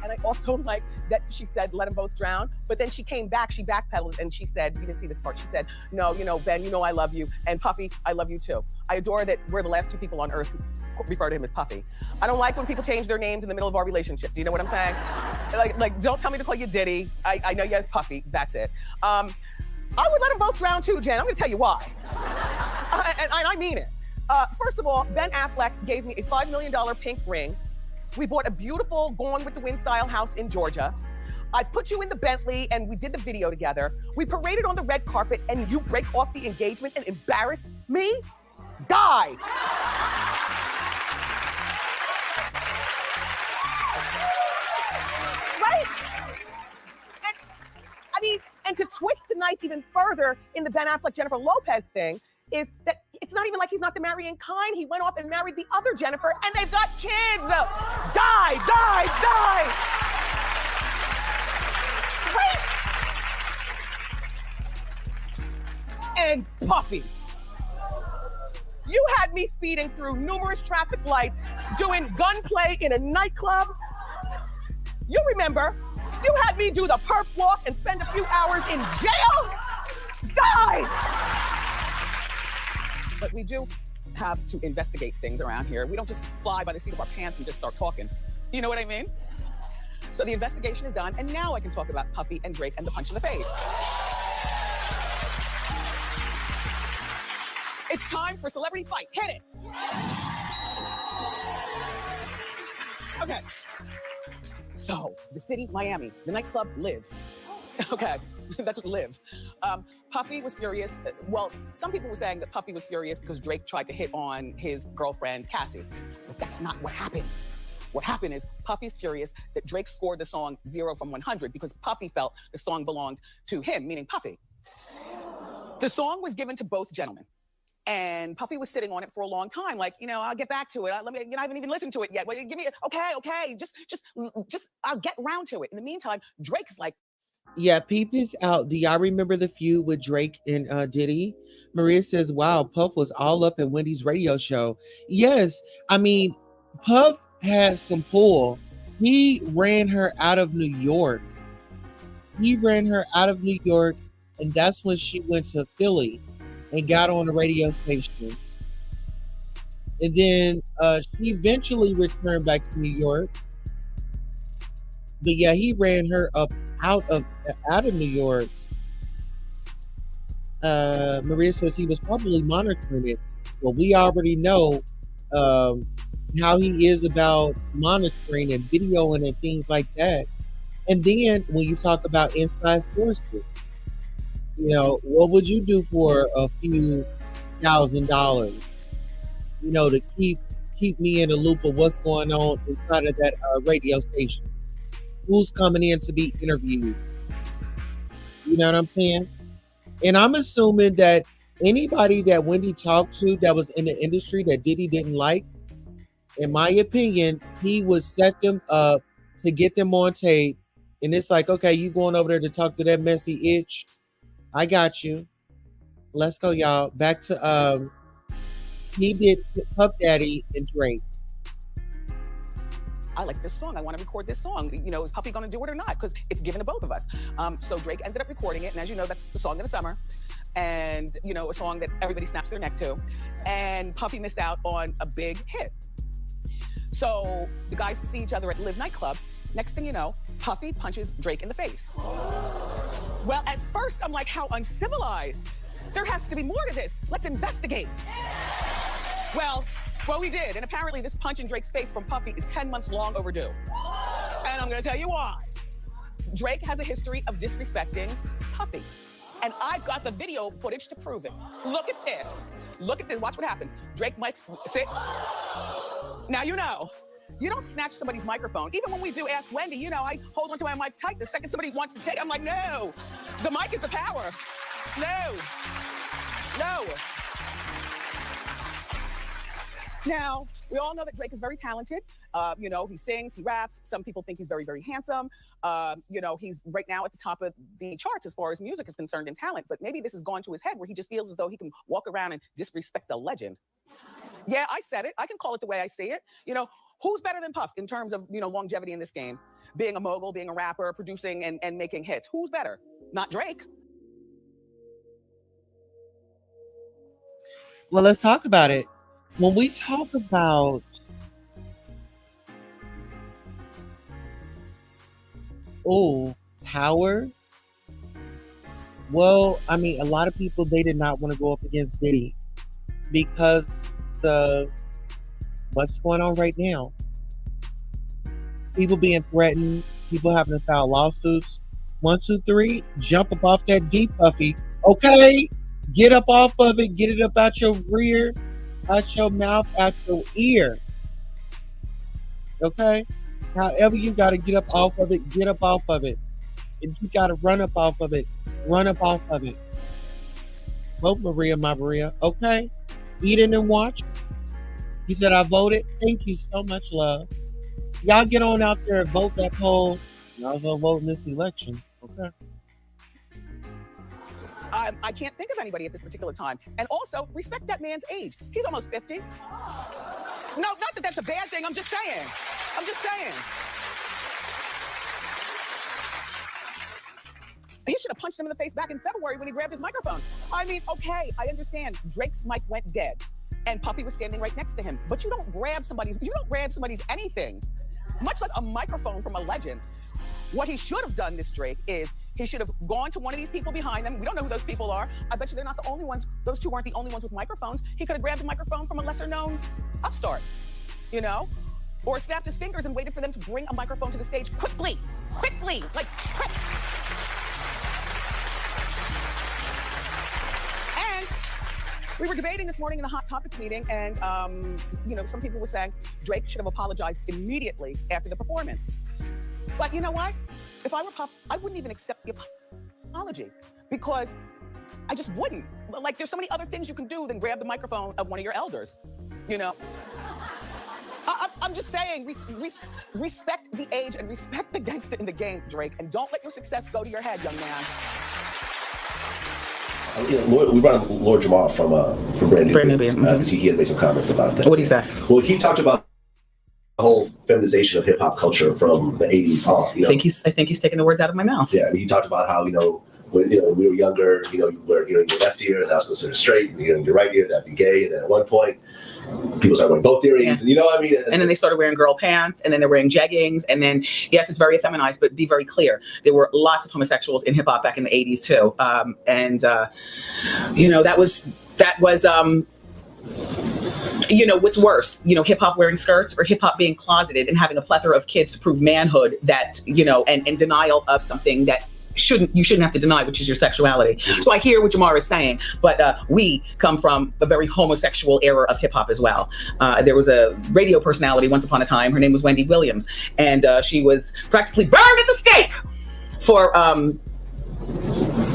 And I also like that she said, let them both drown. But then she came back, she backpedaled, and she said, you didn't see this part. She said, no, Ben, I love you. And Puffy, I love you too. I adore that we're the last two people on earth who refer to him as Puffy. I don't like when people change their names in the middle of our relationship. Do you know what I'm saying? Like don't tell me to call you Diddy. I know you as Puffy. That's it. I would let them both drown too, Jen. I'm gonna tell you why. And I mean it. First of all, Ben Affleck gave me a $5 million pink ring. We bought a beautiful Gone with the Wind style house in Georgia. I put you in the Bentley and we did the video together. We paraded on the red carpet and you break off the engagement and embarrass me? Die. Right? And to twist the knife even further in the Ben Affleck, Jennifer Lopez thing is that it's not even like he's not the marrying kind. He went off and married the other Jennifer and they've got kids. Die. Right? And Puffy, you had me speeding through numerous traffic lights, doing gunplay in a nightclub. You remember, you had me do the perp walk and spend a few hours in jail. Die. But we do have to investigate things around here. We don't just fly by the seat of our pants and just start talking. You know what I mean? So the investigation is done, and now I can talk about Puffy and Drake and the punch in the face. It's time for Celebrity Fight. Hit it. Okay. So the city, Miami, the nightclub, Live. Okay, that's what Live. Puffy was furious. Well, some people were saying that Puffy was furious because Drake tried to hit on his girlfriend, Cassie. But that's not what happened. What happened is Puffy's furious that Drake scored the song 0 from 100 because Puffy felt the song belonged to him, meaning Puffy. The song was given to both gentlemen. And Puffy was sitting on it for a long time, like, I'll get back to it. Let me, I haven't even listened to it yet. Well, give me, okay, just, I'll get around to it. In the meantime, Drake's like, Yeah, peep this out. Do y'all remember the feud with Drake and Diddy? Maria says, wow, Puff was all up in Wendy's radio show. Yes, I mean, Puff had some pull. He ran her out of New York. And that's when she went to Philly and got on a radio station. And then she eventually returned back to New York. But yeah, he ran her up out of New York. Maria says he was probably monitoring it. Well, we already know how he is about monitoring and videoing and things like that. And then when you talk about inside sources, what would you do for a few $1,000? To keep me in the loop of what's going on inside of that radio station. Who's coming in to be interviewed? You know what I'm saying? And I'm assuming that anybody that Wendy talked to that was in the industry that Diddy didn't like, in my opinion, he would set them up to get them on tape. And it's like, okay, you going over there to talk to that messy itch? I got you. Let's go, y'all. Back to he did Puff Daddy and Drake. I like this song. I want to record this song. Is Puffy going to do it or not? Because it's given to both of us. So Drake ended up recording it. And as you know, that's the song of the summer. And, a song that everybody snaps their neck to. And Puffy missed out on a big hit. So the guys see each other at Live nightclub. Next thing you know, Puffy punches Drake in the face. Well, at first, I'm like, how uncivilized. There has to be more to this. Let's investigate. Well, we did. And apparently this punch in Drake's face from Puffy is 10 months long overdue. And I'm going to tell you why. Drake has a history of disrespecting Puffy. And I've got the video footage to prove it. Look at this. Watch what happens. Drake might sit. Now you know. You don't snatch somebody's microphone. Even when we do Ask Wendy, I hold onto my mic tight. The second somebody wants to take it, I'm like, no. The mic is the power. No. Now, we all know that Drake is very talented. He sings, he raps. Some people think he's very, very handsome. He's right now at the top of the charts as far as music is concerned and talent. But maybe this has gone to his head where he just feels as though he can walk around and disrespect a legend. Yeah, I said it. I can call it the way I see it. Who's better than Puff in terms of, longevity in this game? Being a mogul, being a rapper, producing and making hits. Who's better? Not Drake. Well, let's talk about it. When we talk about power, well, I mean, a lot of people, they did not want to go up against Diddy because of what's going on right now. People being threatened, people having to file lawsuits. 1, 2, 3, jump up off that D, Puffy. Okay, get up off of it, get it up out your rear, out your mouth, out your ear. Okay? However you got to get up off of it, get up off of it. If you got to run up off of it, run up off of it. Vote Maria, my Maria. Okay? Eat it and watch. He said, I voted. Thank you so much, love. Y'all get on out there and vote that poll. Y'all also vote in this election. Okay? I can't think of anybody at this particular time. And also, respect that man's age. He's almost 50. No, not that that's a bad thing. I'm just saying. He should have punched him in the face back in February when he grabbed his microphone. I mean, okay, I understand. Drake's mic went dead. And Puffy was standing right next to him. But you don't grab somebody's anything, much less a microphone from a legend. What he should have done, this Drake, is he should have gone to one of these people behind them. We don't know who those people are. I bet you they're not the only ones. Those two weren't the only ones with microphones. He could have grabbed a microphone from a lesser known upstart, or snapped his fingers and waited for them to bring a microphone to the stage quickly, like quick. And we were debating this morning in the Hot Topics meeting, and some people were saying Drake should have apologized immediately after the performance. But you know what? If I were Puff, I wouldn't even accept the apology because I just wouldn't. like there's so many other things you can do than grab the microphone of one of your elders, you know? I'm just saying, respect the age and respect the gangster in the game, Drake, and don't let your success go to your head, young man. We brought up Lord Jamar from Brand New Beat, because he had made some comments about that. What did he say? Well, he talked about the whole feminization of hip hop culture from the 80s on. I think he's taking the words out of my mouth. Yeah, and he talked about how, when we were younger, you were in your left ear, and that was considered straight, and in your right ear, that'd be gay, and then at one point, people started wearing both earrings, and you know what I mean? And then they started wearing girl pants, and then they're wearing jeggings, and then, yes, it's very effeminized, but be very clear. There were lots of homosexuals in hip hop back in the 80s too. That was what's worse, hip hop wearing skirts or hip hop being closeted and having a plethora of kids to prove manhood that, and denial of something that you shouldn't have to deny, which is your sexuality. So I hear what Jamar is saying, but we come from a very homosexual era of hip hop as well. There was a radio personality once upon a time. Her name was Wendy Williams, and she was practically burned at the stake for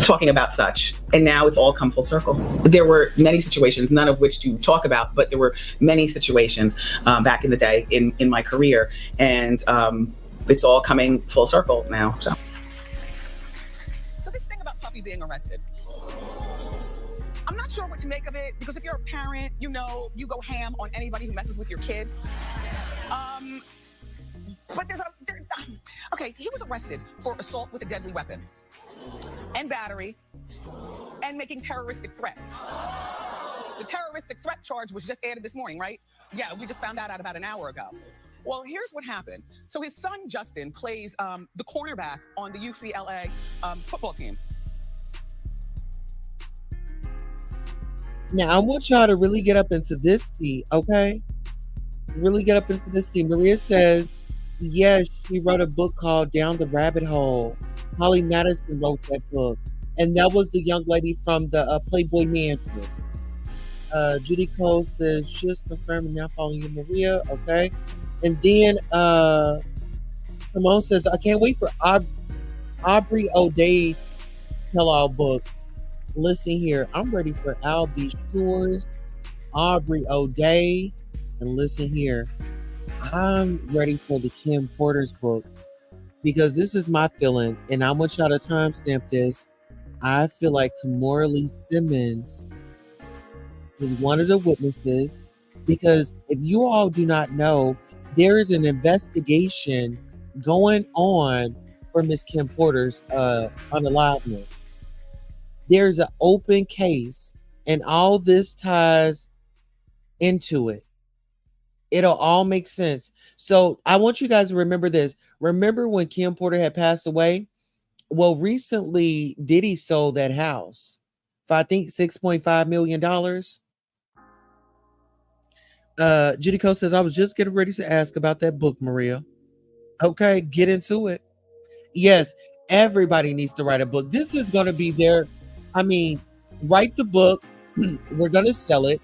talking about such. And now it's all come full circle. There were many situations, none of which to talk about, but there were many situations back in the day in my career, and it's all coming full circle now. So this thing about Puffy being arrested, I'm not sure what to make of it, because if you're a parent, you go ham on anybody who messes with your kids. But okay, he was arrested for assault with a deadly weapon and battery and making terroristic threats. The terroristic threat charge was just added this morning, right? Yeah, we just found that out about an hour ago. Well, here's what happened. So his son, Justin, plays the cornerback on the UCLA football team. Now, I want y'all to really get up into this tea, okay? Really get up into this tea. Maria says, yes, she wrote a book called Down the Rabbit Hole. Holly Madison wrote that book. And that was the young lady from the Playboy Mansion. Judy Cole says, just confirming now following you, Maria, okay? And then Simone says, I can't wait for Aubrey O'Day tell-all book. Listen here, I'm ready for Al B. Shores, Aubrey O'Day, and listen here, I'm ready for the Kim Porter's book, because this is my feeling, and I want y'all to timestamp this. I feel like Kimora Lee Simmons is one of the witnesses, because if you all do not know, there is an investigation going on for Miss Kim Porter's unalivement. There's an open case, and all this ties into it. It'll all make sense. So I want you guys to remember this. Remember when Kim Porter had passed away? Well, recently Diddy sold that house for, I think, $6.5 million. Judy Cole says, I was just getting ready to ask about that book, Maria. Okay, get into it. Yes, everybody needs to write a book. This is going to be write the book. We're going to sell it.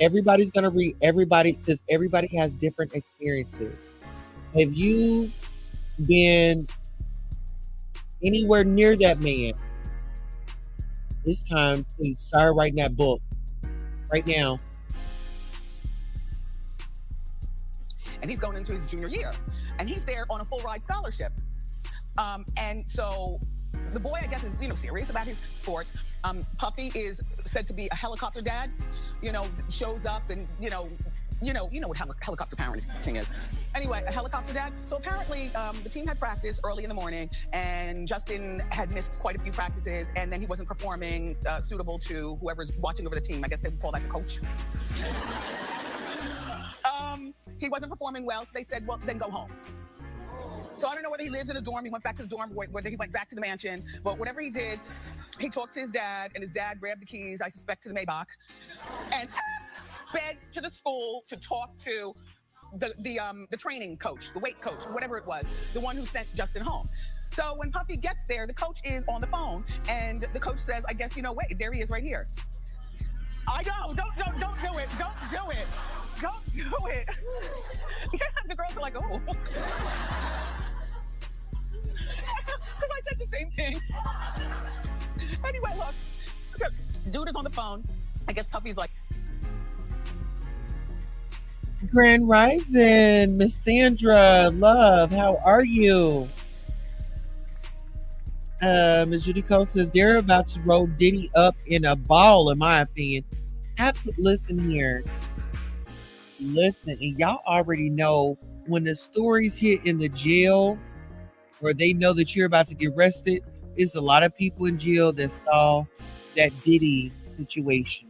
Everybody's going to read everybody, because everybody has different experiences. Have you been anywhere near that man? It's time to start writing that book right now. And he's going into his junior year, and he's there on a full ride scholarship. And so the boy, I guess, is serious about his sports. Puffy is said to be a helicopter dad. Shows up and you know what helicopter parenting is. Anyway, a helicopter dad. So apparently, the team had practice early in the morning, and Justin had missed quite a few practices, and then he wasn't performing suitable to whoever's watching over the team. I guess they would call that the coach. He wasn't performing well, so they said, well, then go home. So I don't know whether he lived in a dorm, he went back to the dorm, whether he went back to the mansion, but whatever he did, he talked to his dad, and his dad grabbed the keys, I suspect, to the Maybach, and sped to the school to talk to the training coach, the weight coach, whatever it was, the one who sent Justin home. So when Puffy gets there, the coach is on the phone, and the coach says, I guess, wait, there he is right here. I know, don't do it, don't do it. Don't do it. Yeah, the girls are like, oh. Because I said the same thing. Anyway, look. So Dude is on the phone. I guess Puffy's like, Grand Rising, Miss Sandra, love, how are you? Ms. Judy Cole says they're about to roll Diddy up in a ball, in my opinion. Absolutely. Listen here. Listen, and y'all already know when the stories hit in the jail or they know that you're about to get arrested, it's a lot of people in jail that saw that Diddy situation.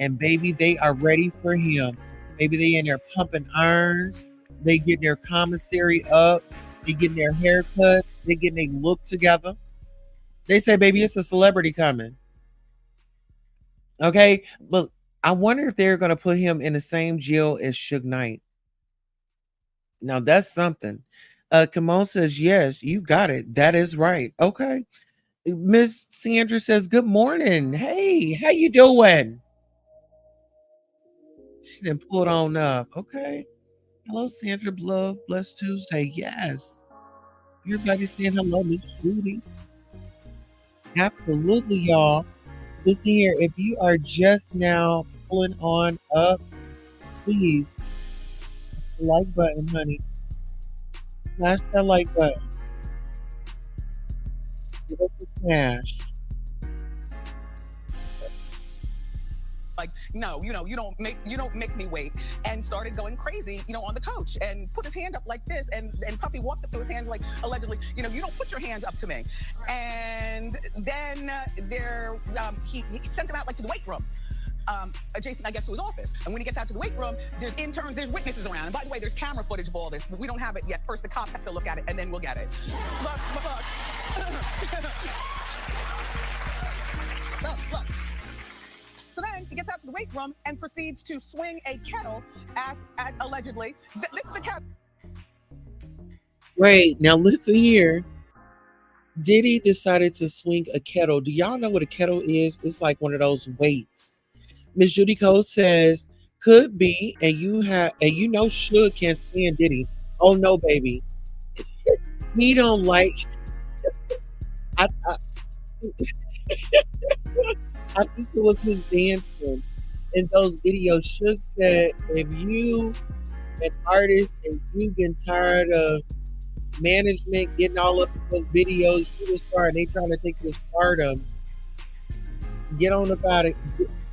And baby, they are ready for him. Maybe they in there pumping irons. They getting their commissary up. They getting their haircut. They getting their look together. They say, baby, it's a celebrity coming. Okay? But I wonder if they're going to put him in the same jail as Suge Knight. Now, that's something. Kimon says, yes, you got it. That is right. Okay. Miss Sandra says, good morning. Hey, how you doing? She didn't pull it on up. Okay. Hello, Sandra. Love, blessed Tuesday. Yes. Everybody's saying hello, Miss Judy. Absolutely, y'all. Listen here, if you are just now pulling on up, please smash the like button, honey. Smash that like button. Give us a smash. like, no, you don't make me wait, and started going crazy, on the coach, and put his hand up like this, and Puffy walked up to his hands like, allegedly, you don't put your hands up to me. And then he sent him out like to the weight room. Adjacent, I guess, to his office. And when he gets out to the weight room, there's interns, there's witnesses around. And by the way, there's camera footage of all this, but we don't have it yet. First, the cops have to look at it, and then we'll get it. Look. Look. So then he gets out to the weight room and proceeds to swing a kettle at allegedly. This is the kettle. Wait, now listen here. Diddy decided to swing a kettle. Do y'all know what a kettle is? It's like one of those weights. Miss Judy Cole says, could be, and you know Suge can't stand Diddy. Oh no, baby. He don't like I think it was his dancing in those videos. Suge said, if you an artist and you've been tired of management getting all up in those videos, you the star and they trying to take your stardom, get on about it.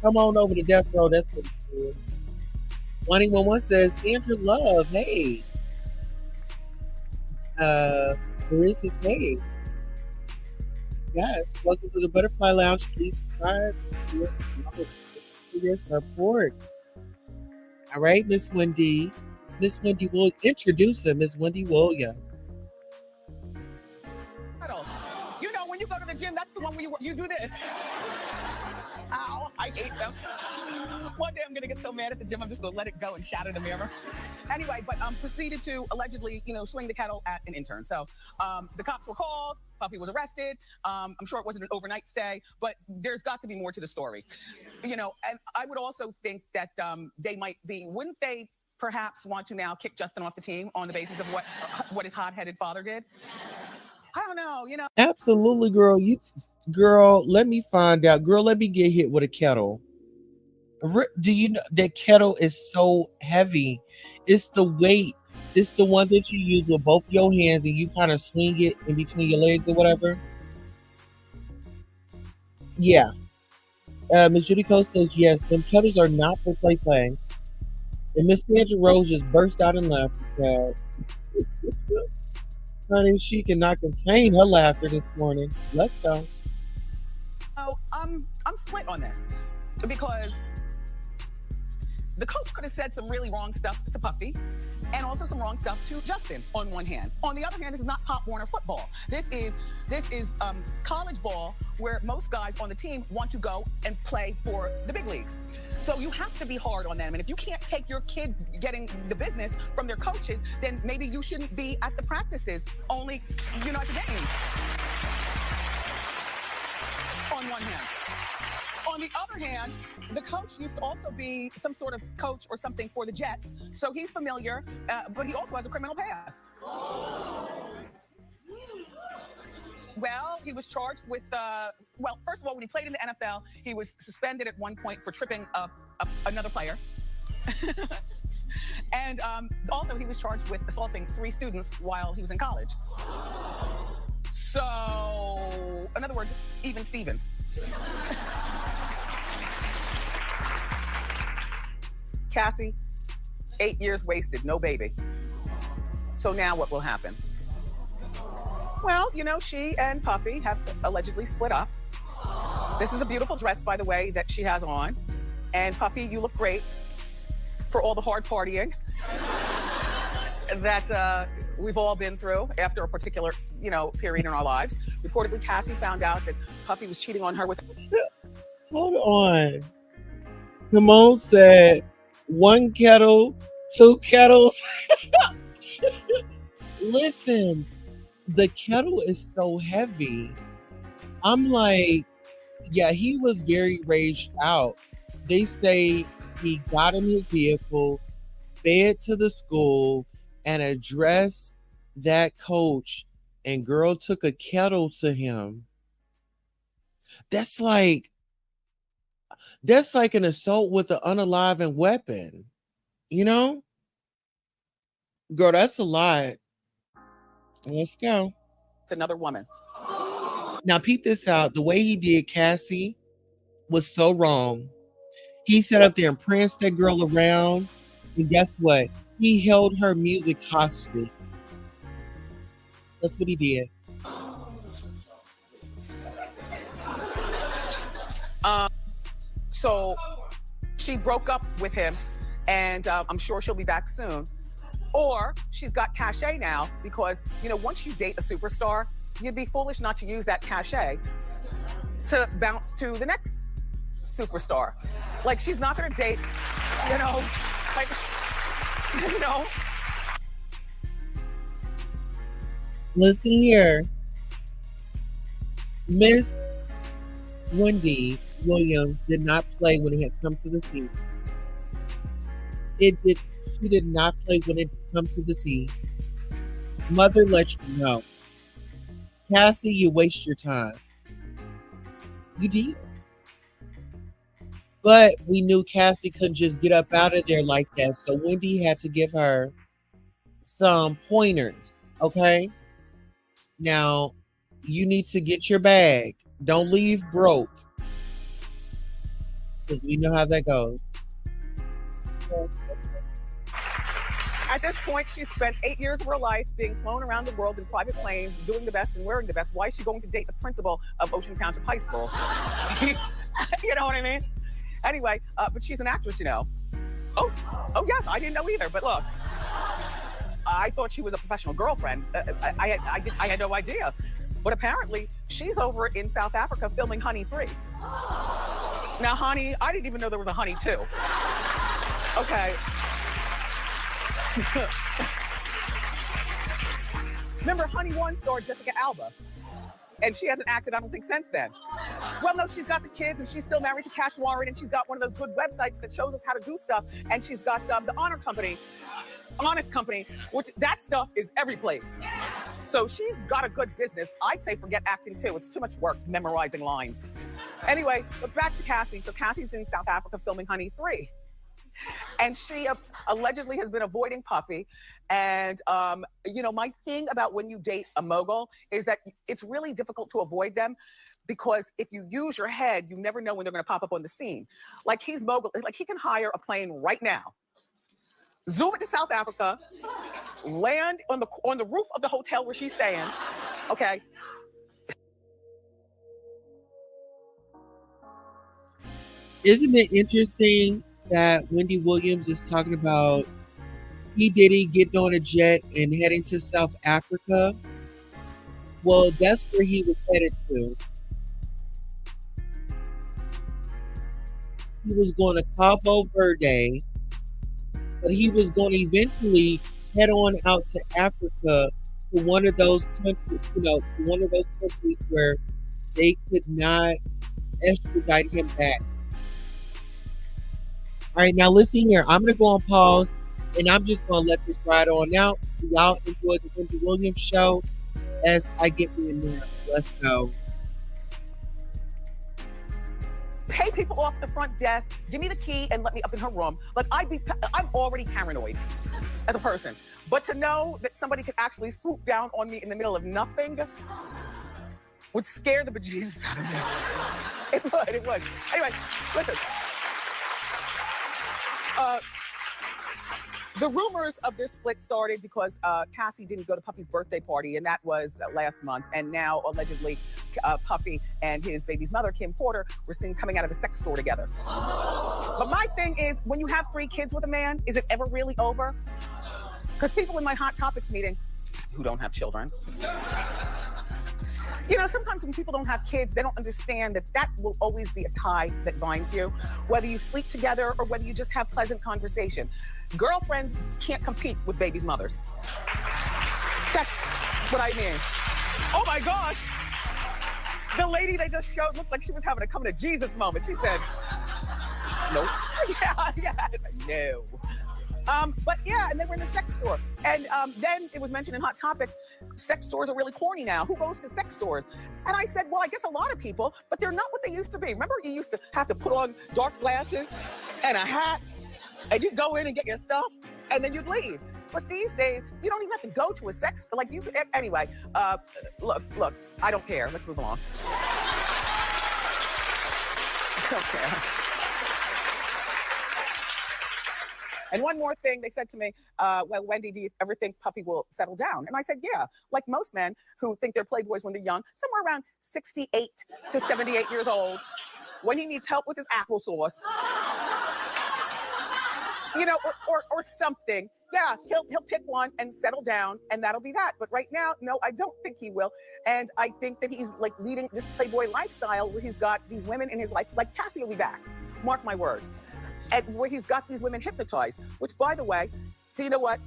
Come on over to Death Row. That's what it is. 111 says, Andrew Love, hey. Marissa's hey. Yes, welcome to the Butterfly Lounge. Please subscribe for your support. All right, Miss Wendy. Miss Wendy will introduce her, Miss Wendy Williams. When you go to the gym, that's the one where you do this. Ow, I hate them. One day I'm gonna get so mad at the gym, I'm just gonna let it go and shatter the mirror. Anyway, but proceeded to allegedly, swing the kettle at an intern. So the cops were called, Puffy was arrested. I'm sure it wasn't an overnight stay, but there's got to be more to the story. And I would also think that wouldn't they perhaps want to now kick Justin off the team on the basis of what his hot-headed father did? I don't know, Absolutely, girl. Girl, let me find out. Girl, let me get hit with a kettle. Do you know that kettle is so heavy? It's the weight. It's the one that you use with both your hands and you kind of swing it in between your legs or whatever. Yeah. Miss Judy Cole says, yes, them kettles are not for play. And Miss Sandra Rose just burst out in laughter. Honey, she cannot contain her laughter this morning. Let's go. So I'm split on this because the coach could have said some really wrong stuff to Puffy and also some wrong stuff to Justin on one hand. On the other hand, this is not Pop Warner football. This is college ball where most guys on the team want to go and play for the big leagues. So you have to be hard on them. And if you can't take your kid getting the business from their coaches, then maybe you shouldn't be at the practices, only, at the games. On one hand. On the other hand, the coach used to also be some sort of coach or something for the Jets. So he's familiar, but he also has a criminal past. Well, he was charged with, well, first of all, when he played in the NFL, he was suspended at one point for tripping another player. And also, he was charged with assaulting 3 students while he was in college. So, in other words, even Steven. Cassie, 8 years wasted, no baby. So now what will happen? Well, you know, she and Puffy have allegedly split up. This is a beautiful dress, by the way, that she has on. And Puffy, you look great for all the hard partying that we've all been through after a particular, you know, period in our lives. Reportedly, Cassie found out that Puffy was cheating on her with... Hold on. Timon said 1 kettle, 2 kettles. Listen, the kettle is so heavy. I'm like, yeah, he was very raged out. They say he got in his vehicle, sped to the school, and addressed that coach, and girl took a kettle to him. That's like an assault with an unalive weapon. You know? Girl, that's a lot. Let's go. It's another woman. Now, peep this out. The way he did Cassie was so wrong. He sat up there and pranced that girl around. And guess what? He held her music hostage. That's what he did. So she broke up with him, and I'm sure she'll be back soon. Or she's got cachet now because, you know, once you date a superstar, you'd be foolish not to use that cachet to bounce to the next superstar. Like, she's not going to date, you know, like, you know. Listen here. Miss Wendy Williams did not play when it had come to the team. She did not play when it come to the team. Mother let you know. Cassie, you waste your time. You did. But we knew Cassie couldn't just get up out of there like that. So Wendy had to give her some pointers. Okay? Now, you need to get your bag. Don't leave broke. Because we know how that goes. At this point, she spent 8 years of her life being flown around the world in private planes, doing the best and wearing the best. Why is she going to date the principal of Ocean Township High School? You know what I mean? Anyway, but she's an actress, you know. Oh yes, I didn't know either. But look, I thought she was a professional girlfriend. I had no idea. But apparently, she's over in South Africa filming Honey 3. Now, Honey, I didn't even know there was a Honey 2. Okay. Remember, Honey 1 starred Jessica Alba, and she hasn't acted, I don't think, since then. Well, no, she's got the kids, and she's still married to Cash Warren, and she's got one of those good websites that shows us how to do stuff, and she's got the Honest Company, which that stuff is every place. So she's got a good business. I'd say forget acting too. It's too much work memorizing lines. Anyway, but back to Cassie. So Cassie's in South Africa filming Honey 3. And she allegedly has been avoiding Puffy. And, you know, my thing about when you date a mogul is that it's really difficult to avoid them because if you use your head, you never know when they're going to pop up on the scene. Like, he's mogul. Like, he can hire a plane right now, zoom it to South Africa, land on the roof of the hotel where she's staying, okay? Isn't it interesting that Wendy Williams is talking about Diddy getting on a jet and heading to South Africa? Well, that's where he was headed to. He was going to Cabo Verde, but he was going to eventually head on out to Africa, to one of those countries, you know, to one of those countries where they could not extradite him back. All right, now listen here. I'm going to go on pause, and I'm just going to let this ride on out. Y'all enjoy the Wendy Williams show as I get me in there. Let's go. Pay people off the front desk, give me the key and let me up in her room. Like I'm already paranoid as a person. But to know that somebody could actually swoop down on me in the middle of nothing would scare the bejesus out of me. It would. Anyway, listen. The rumors of their split started because Cassie didn't go to Puffy's birthday party, and that was last month. And now, allegedly, Puffy and his baby's mother, Kim Porter, were seen coming out of a sex store together. But my thing is, when you have 3 kids with a man, is it ever really over? Because people in my Hot Topics meeting who don't have children, you know, sometimes when people don't have kids, they don't understand that that will always be a tie that binds you, whether you sleep together or whether you just have pleasant conversation. Girlfriends can't compete with babies' mothers. That's what I mean. Oh my gosh. The lady they just showed looked like she was having a come to Jesus moment. She said, nope. Yeah, no. But yeah, and they were in the sex store. And then it was mentioned in Hot Topics, sex stores are really corny now. Who goes to sex stores? And I said, well, I guess a lot of people, but they're not what they used to be. Remember, you used to have to put on dark glasses and a hat, and you'd go in and get your stuff, and then you'd leave. But these days, you don't even have to go to a sex store. Like you could, anyway, look, I don't care. Let's move along. I don't care. And one more thing, they said to me, well, Wendy, do you ever think Puffy will settle down? And I said, yeah, like most men who think they're playboys when they're young, somewhere around 68 to 78 years old, when he needs help with his applesauce, you know, or something. Yeah, he'll pick one and settle down, and that'll be that. But right now, no, I don't think he will. And I think that he's like leading this playboy lifestyle where he's got these women in his life, like Cassie will be back, mark my word. And where he's got these women hypnotized, which, by the way, so you know what?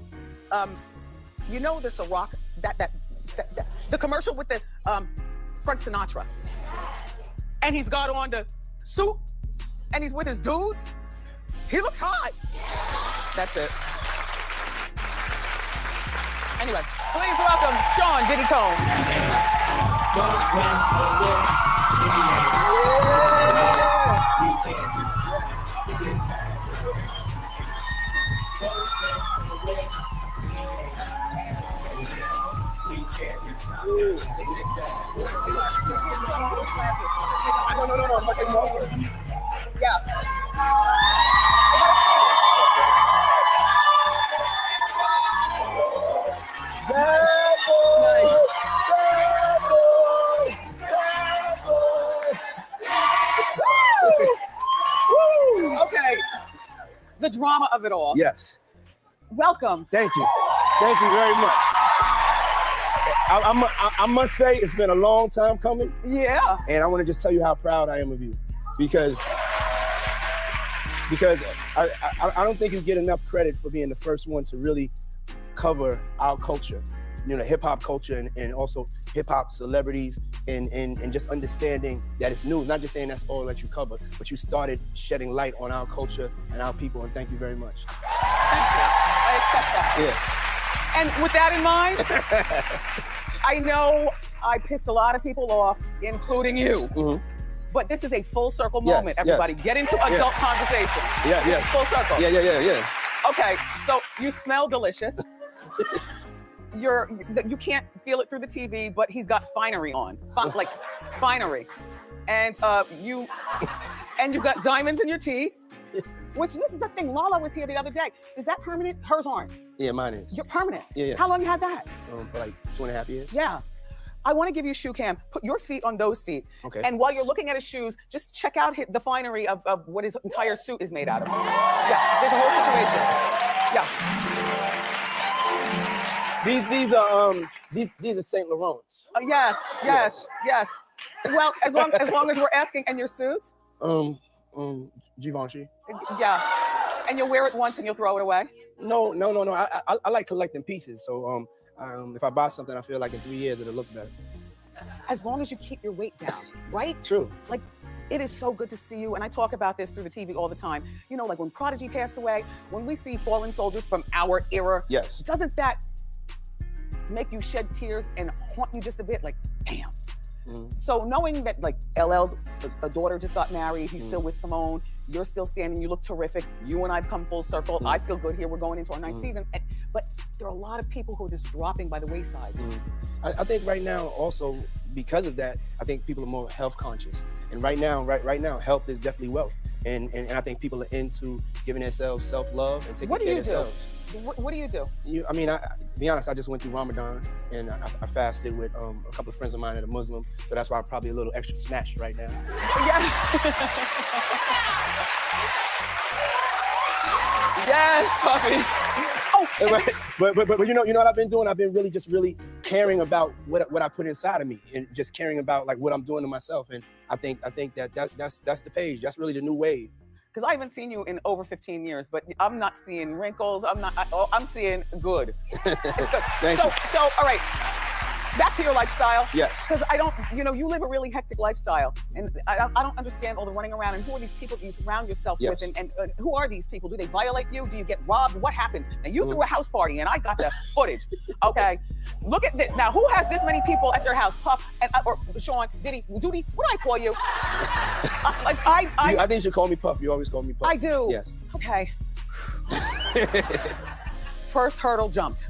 You know the Ciroc, the commercial with the Frank Sinatra, and he's got on the suit, and he's with his dudes. He looks hot. That's it. Anyway, please welcome Sean Diddy Combs. No. Yeah. Bad boy. Woo! Okay. The drama of it all. Yes. Welcome. Thank you. Thank you very much. I must say it's been a long time coming. Yeah. And I want to just tell you how proud I am of you, because I don't think you get enough credit for being the first one to really cover our culture, you know, hip hop culture and also hip hop celebrities and just understanding that it's new. Not just saying that's all that you cover, but you started shedding light on our culture and our people, and thank you very much. Thank you. I accept that. Yeah. And with that in mind, I know I pissed a lot of people off, including you. Mm-hmm. But this is a full circle moment. Everybody, get into adult conversation. Yeah. Full circle. Yeah. Okay, so you smell delicious. You can't feel it through the TV, but he's got finery on, like finery, and you've got diamonds in your teeth. Which this is the thing. Lala was here the other day. Is that permanent? Hers aren't. Yeah, mine is. You're permanent. Yeah. How long you had that? For like 2.5 years. Yeah. I want to give you a shoe cam. Put your feet on those feet. Okay. And while you're looking at his shoes, just check out the finery of what his entire suit is made out of. Yeah, there's a whole situation. Yeah. These are Saint Laurents. Yes. Well, as long as we're asking, and your suit? Givenchy. Yeah. And you'll wear it once and you'll throw it away? No. I like collecting pieces. So if I buy something, I feel like in 3 years it'll look better. As long as you keep your weight down, right? True. Like, it is so good to see you. And I talk about this through the TV all the time. You know, like when Prodigy passed away, when we see fallen soldiers from our era, yes, doesn't that make you shed tears and haunt you just a bit? Like, damn, So knowing that like LL's a daughter just got married, he's still with Simone, you're still standing, you look terrific. You and I've come full circle. I feel good here. We're going into our ninth season. But there are a lot of people who are just dropping by the wayside. I think right now also because of that, I think people are more health conscious. And right now, health is definitely wealth. And I think people are into giving themselves self-love and taking care of themselves. What do you do? To be honest, I just went through Ramadan and I fasted with a couple of friends of mine that are Muslim. So that's why I'm probably a little extra snatched right now. Yes, puppy. But you know what I've been doing? I've been really caring about what I put inside of me and just caring about like what I'm doing to myself. And I think that's the page. That's really the new wave. Because I haven't seen you in over 15 years, but I'm not seeing wrinkles. I'm seeing good. Thank you. So, all right, back to your lifestyle. Yes. Because I don't, you live a really hectic lifestyle. And I don't understand all the running around and who are these people that you surround yourself with and who are these people? Do they violate you? Do you get robbed? What happens? And you threw a house party and I got the footage, okay? Look at this. Now, who has this many people at their house? Puff, and or Sean, Diddy, what do I call you? I think you should call me Puff. You always call me Puff. I do. Yes. Okay. First hurdle jumped.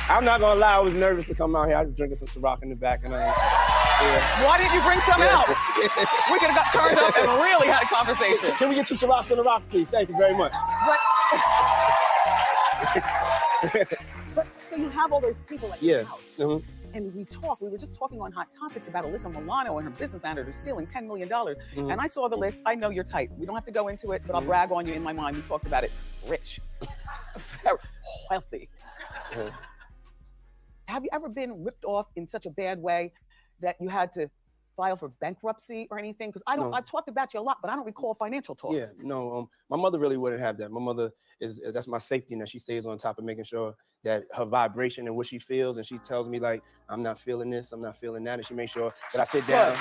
I'm not gonna lie, I was nervous to come out here. I was drinking some Ciroc in the back, and Why didn't you bring some out? We could have got turned up and really had a conversation. Can we get 2 Cirocs on the rocks, please? Thank you very much. But so you have all those people at your house. And we were just talking on Hot Topics about Alyssa Milano and her business manager stealing $10 million. And I saw the list. I know you're tight. We don't have to go into it, but I'll brag on you in my mind. We talked about it. Rich, very wealthy. Have you ever been ripped off in such a bad way that you had to file for bankruptcy or anything? Because I've talked about you a lot, but I don't recall financial talk. Yeah, no, my mother really wouldn't have that. My mother that's my safety net. She stays on top of making sure that her vibration and what she feels, and she tells me like, I'm not feeling this, I'm not feeling that, and she makes sure that I sit down.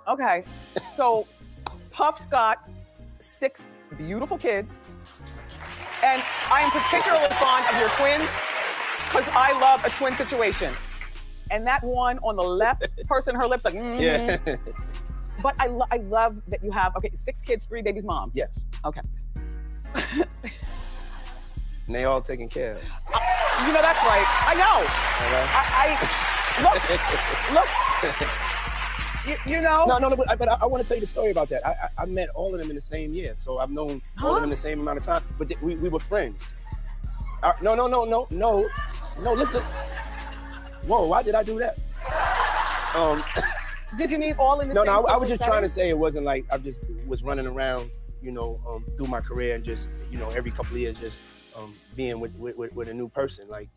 Okay, so Puff's got 6 beautiful kids, and I am particularly fond of your twins because I love a twin situation. And that one on the left, pursing her lips like, Yeah. But I love that you have, 6 kids, 3 babies' moms. Yes. Okay. And they all taken care of. That's right. I know. Look. No, but I want to tell you the story about that. I met all of them in the same year, so I've known all of them in the same amount of time. But we were friends. No, listen. Whoa, why did I do that? Did you meet all in the same? No, I was just trying to say it wasn't like I just was running around, through my career and just, every couple of years just being with a new person. Like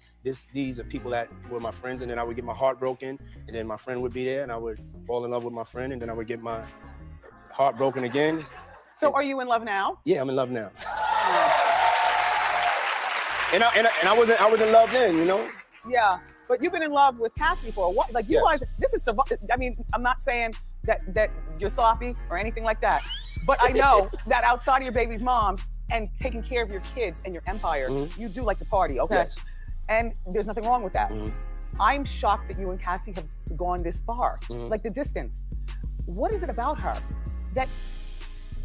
these are people that were my friends, and then I would get my heart broken, and then my friend would be there, and I would fall in love with my friend, and then I would get my heart broken again. So are you in love now? Yeah, I'm in love now. And I was in love then, Yeah, but you've been in love with Cassie for a while. Like you guys, this is. I mean, I'm not saying that you're sloppy or anything like that, but I know that outside of your baby's mom and taking care of your kids and your empire, you do like to party, okay? Yes. And there's nothing wrong with that. I'm shocked that you and Cassie have gone this far, like the distance. What is it about her that,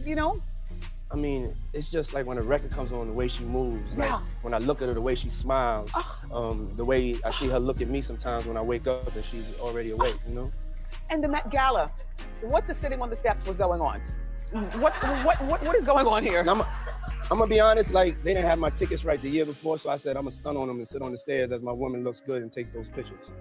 I mean, it's just like when a record comes on, the way she moves, like when I look at her, the way she smiles, the way I see her look at me sometimes when I wake up and she's already awake, And the Met Gala, what the sitting on the steps was going on? What is going on here? I'm gonna be honest, like they didn't have my tickets right the year before, so I said I'm gonna stun on them and sit on the stairs as my woman looks good and takes those pictures.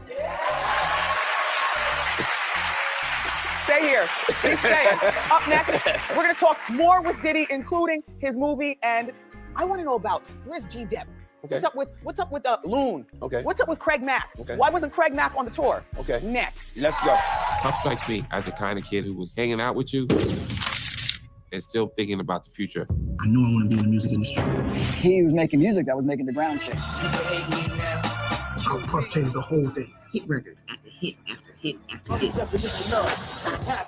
Stay here. Keep staying. Up next, we're gonna talk more with Diddy, including his movie, and I want to know about where's G-Dep? Okay. What's up with Loon? Okay. What's up with Craig Mack? Okay. Why wasn't Craig Mack on the tour? Okay. Next. Let's go. Puff strikes me as the kind of kid who was hanging out with you and still thinking about the future. I know I want to be in the music industry. He was making music that was making the ground shake. How Puff changed the whole thing. Hit records after hit after hit after hit.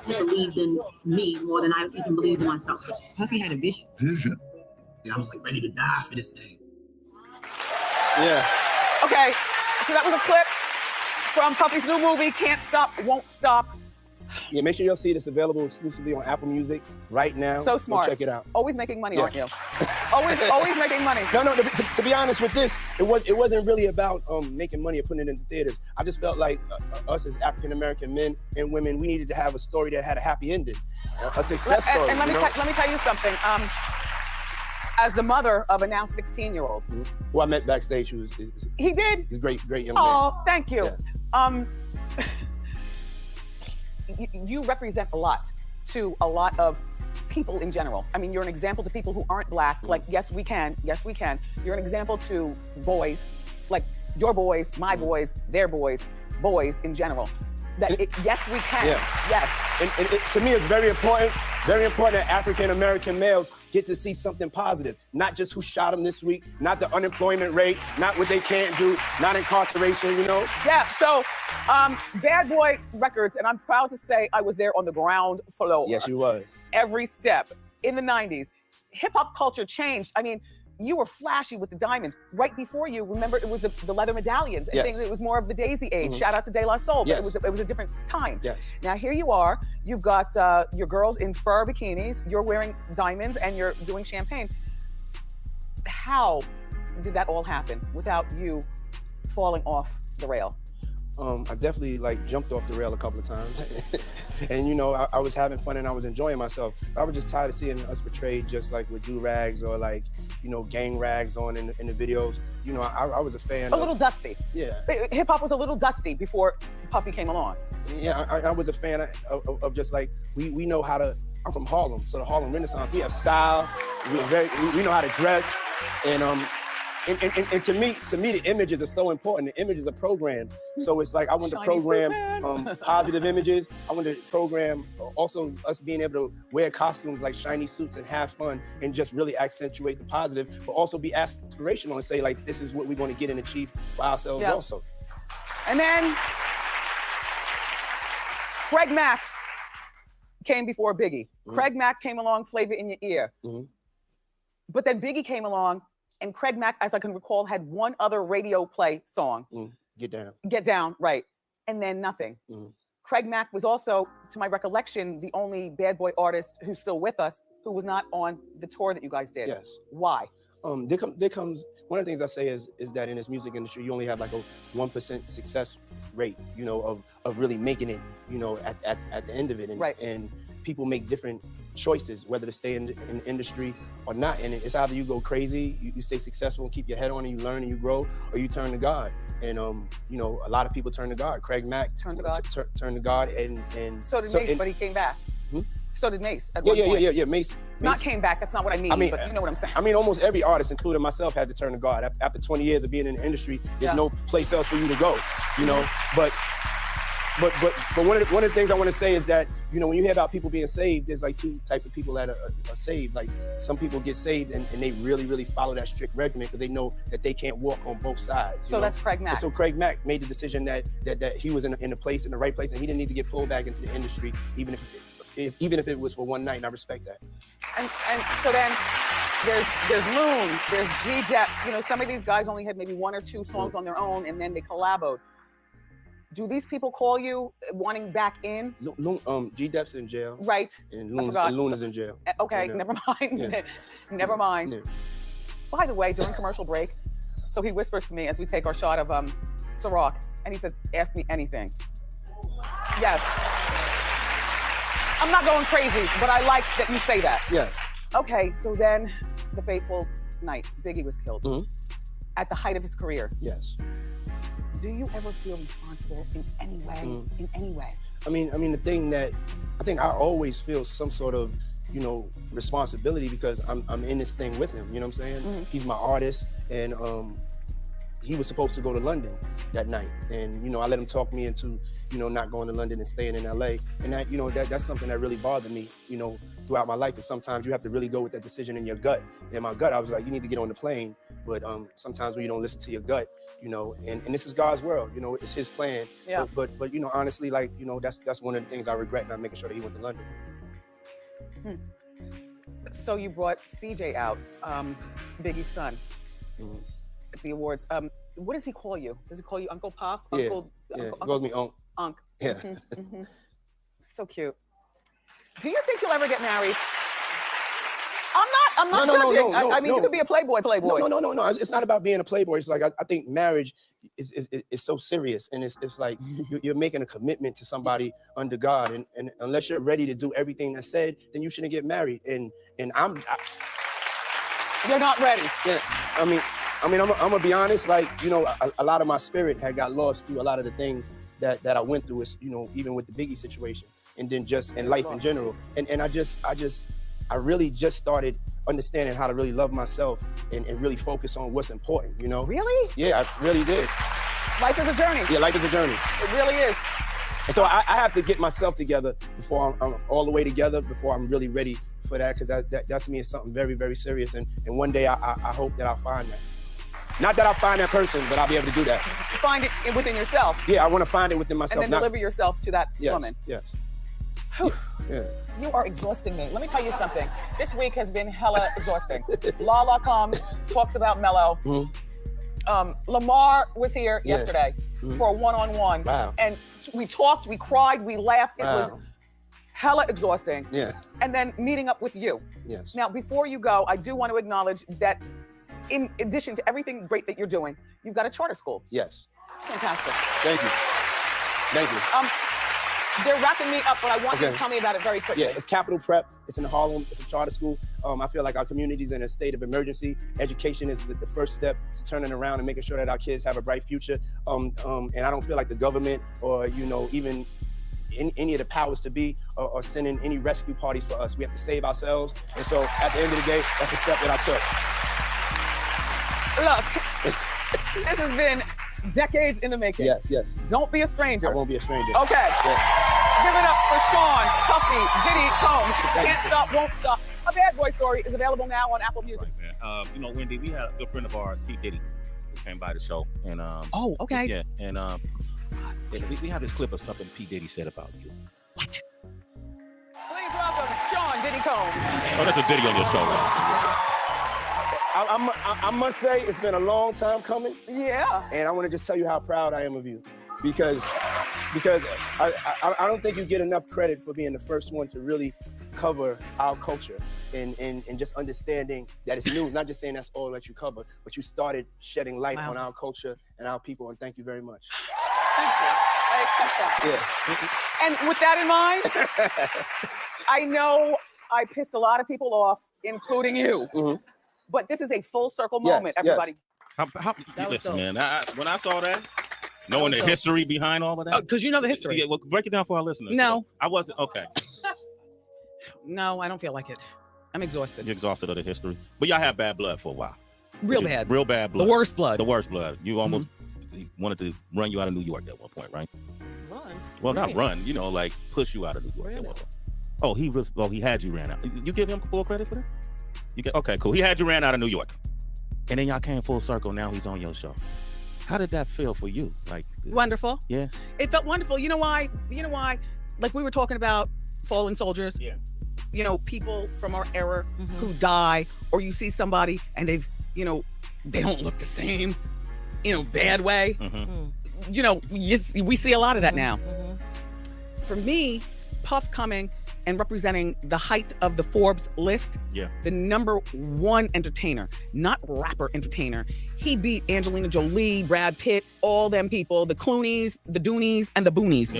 He believed in me more than I even believed in myself. Puffy had a vision. Vision. I was like ready to die for this thing. Yeah. Okay, so that was a clip from Puffy's new movie, Can't Stop, Won't Stop. Yeah, make sure you'll see it. It's available exclusively on Apple Music right now. So smart. Go check it out. Always making money, Yeah. aren't you? Always making money. No. To be honest with this, it wasn't really about making money or putting it in the theaters. I just felt like us as African American men and women, we needed to have a story that had a happy ending, a success story. And let me tell you something. As the mother of a now 16-year-old, who I met backstage, he did. He's a great young man. Oh, thank you. Yeah. You represent a lot to a lot of people in general. I mean, you're an example to people who aren't black. Like, yes, we can. Yes, we can. You're an example to boys, like your boys, my boys, their boys, boys in general. Yes, we can. Yeah. Yes. And to me, it's very important that African American males get to see something positive, not just who shot them this week, not the unemployment rate, not what they can't do, not incarceration, you know? Yeah, so Bad Boy Records, and I'm proud to say I was there on the ground floor. Yes, you was. Every step. In the 90s, hip hop culture changed. I mean, you were flashy with the diamonds. Right before you, remember, it was the leather medallions and things. It was more of the Daisy age. Shout out to De La Soul, but it was a different time. Yes. Now here you are, you've got your girls in fur bikinis, you're wearing diamonds and you're doing champagne. How did that all happen without you falling off the rail? I definitely jumped off the rail a couple of times. And you know, I was having fun and I was enjoying myself. I was just tired of seeing us portrayed just like with do-rags or gang rags on in the videos. You know, I was a fan. A little dusty. Yeah. Hip hop was a little dusty before Puffy came along. Yeah, I was a fan of just we know how to. I'm from Harlem, so the Harlem Renaissance. We have style. We know how to dress, and to me, the images are so important. The images are programmed. So it's like I want to program positive images. I want to program also us being able to wear costumes like shiny suits and have fun and just really accentuate the positive, but also be aspirational and say this is what we're going to get and achieve for ourselves also. And then Craig Mack came before Biggie. Craig Mack came along, Flavor in Your Ear. But then Biggie came along, and Craig Mack, as I can recall, had one other radio play song. Get Down. Get Down, right. And then nothing. Craig Mack was also, to my recollection, the only Bad Boy artist who's still with us who was not on the tour that you guys did. Yes. Why? There comes one of the things I say is that in this music industry, you only have a 1% success rate, you know, of really making it, you know, at the end of it. And people make different choices, whether to stay in the industry or not. And it's either you go crazy, you stay successful and keep your head on and you learn and you grow, or you turn to God. And you know, a lot of people turn to God. Craig Mack turned to God. Turned to God, and so did Mace, but he came back. So did Mace. At yeah, one point. yeah. Mace not came back. That's not what I mean. But you know what I'm saying. I mean, almost every artist, including myself, had to turn to God. After 20 years of being in the industry, there's no place else for you to go. You know, but one of the things I want to say is that, you know, when you hear about people being saved, there's two types of people that are saved. Some people get saved and they really, really follow that strict regimen because they know that they can't walk on both sides. So that's Craig Mack. And so Craig Mack made the decision that he was in the right place, and he didn't need to get pulled back into the industry, even if it was for one night, and I respect that. And so then there's Loon, there's G-Dep. You know, some of these guys only had maybe one or two songs on their own, and then they collaboed. Do these people call you wanting back in? G-Dep's in jail. Right. And Loon is in jail. Okay, yeah. Never mind. Yeah. Never mind. Yeah. By the way, during commercial break, so he whispers to me as we take our shot of Ciroc, and he says, "Ask me anything." Yes. I'm not going crazy, but I like that you say that. Yeah. Okay, so then the fateful night, Biggie was killed at the height of his career. Yes. Do you ever feel responsible in any way? In any way? I mean, the thing that I think I always feel some sort of, you know, responsibility because I'm in this thing with him. You know what I'm saying? He's my artist, and he was supposed to go to London that night, and you know, I let him talk me into, you know, not going to London and staying in LA, and that, you know, that's something that really bothered me, you know, throughout my life. Is sometimes you have to really go with that decision in your gut. In my gut, I was like, you need to get on the plane, but sometimes when you don't listen to your gut, you know, and this is God's world, you know, it's His plan. Yeah. But you know, honestly, you know, that's one of the things I regret, not making sure that he went to London. So you brought CJ out, Biggie's son, at the awards. What does he call you? Does he call you Uncle Pop? Yeah, Uncle, yeah. Uncle, He calls me Unc. Unc. Yeah. So cute. Do you think you'll ever get married? I'm not No, judging. no, I mean, you could be a playboy. No. It's not about being a playboy. It's like I think marriage is so serious, and it's like you're making a commitment to somebody under God, and unless you're ready to do everything that's said, then you shouldn't get married. And you're not ready. Yeah, I mean, I'm gonna be honest. Like, you know, a lot of my spirit had got lost through a lot of the things that I went through. You know, even with the Biggie situation, and then just in life in general. And I really just started understanding how to really love myself and really focus on what's important, you know? Really? Yeah, I really did. Life is a journey. Yeah, life is a journey. It really is. And so I have to get myself together before I'm all the way together, before I'm really ready for that, because that to me is something very, very serious. And one day I hope that I'll find that. Not that I'll find that person, but I'll be able to do that. Find it within yourself. Yeah, I want to find it within myself. And then deliver yourself to that woman. Yes. Yeah. You are exhausting me. Let me tell you something. This week has been hella exhausting. Lala comes, talks about Mello. Lamar was here yesterday for a one-on-one. Wow. And we talked, we cried, we laughed. It was hella exhausting. Yeah. And then meeting up with you. Yes. Now, before you go, I do want to acknowledge that in addition to everything great that you're doing, you've got a charter school. Yes. Fantastic. Thank you. Thank you. They're wrapping me up, but I want you to tell me about it very quickly. Yeah, it's Capital Prep. It's in Harlem. It's a charter school. I feel like our community's in a state of emergency. Education is the first step to turning around and making sure that our kids have a bright future. And I don't feel like the government or, you know, even any of the powers to be are sending any rescue parties for us. We have to save ourselves. And so at the end of the day, that's the step that I took. Look, this has been decades in the making. Yes. Don't be a stranger. I won't be a stranger. Okay. Yeah. Give it up for Sean, Puffy, Diddy, Combs. Can't stop, won't stop. A Bad Boy Story is available now on Apple Music. Right, you know, Wendy, we had a good friend of ours, P. Diddy, who came by the show. And oh, okay. Yeah, and we have this clip of something P. Diddy said about you. Please welcome Sean Diddy Combs. Oh, that's a Diddy on your show, right? I must say it's been a long time coming. Yeah. And I want to just tell you how proud I am of you, because I don't think you get enough credit for being the first one to really cover our culture and just understanding that it's new. Not just saying that's all that you cover, but you started shedding light on our culture and our people, and thank you very much. Thank you. I accept that. Yeah. And with that in mind, I know I pissed a lot of people off, including you. But this is a full circle moment, everybody. Listen, man, when I saw that, knowing the history behind all of that. Because you know the history. Yeah, well, break it down for our listeners. No. I wasn't, okay. No, I don't feel like it. I'm exhausted. You're exhausted of the history. But y'all had bad blood for a while. Real bad. Real bad blood. The worst blood. The worst blood. You almost wanted to run you out of New York at one point, right? Run? Well, not run, you know, like push you out of New York at one point. Oh, he had you ran out. You give him full credit for that? Okay, cool. He had you ran out of New York. And then y'all came full circle. Now he's on your show. How did that feel for you? Like wonderful. Yeah. It felt wonderful. You know why? Like we were talking about fallen soldiers. Yeah. You know, people from our era who die, or you see somebody and they've, you know, they don't look the same, you know, bad way. You know, we see a lot of that now. For me, Puff coming and representing the height of the Forbes list, the #1 entertainer, not rapper entertainer. He beat Angelina Jolie, Brad Pitt, all them people, the Clooney's, the Doonies, and the Boonies.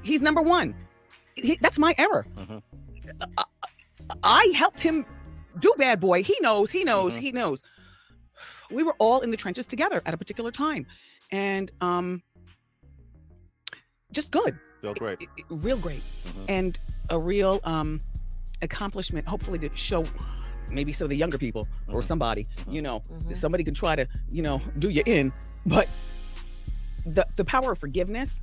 He's #1. That's my era. I helped him do Bad Boy. He knows. We were all in the trenches together at a particular time. And just good. Feel great. Real great. And a real accomplishment, hopefully to show maybe some of the younger people or somebody, you know, somebody can try to, you know, do you in, but the power of forgiveness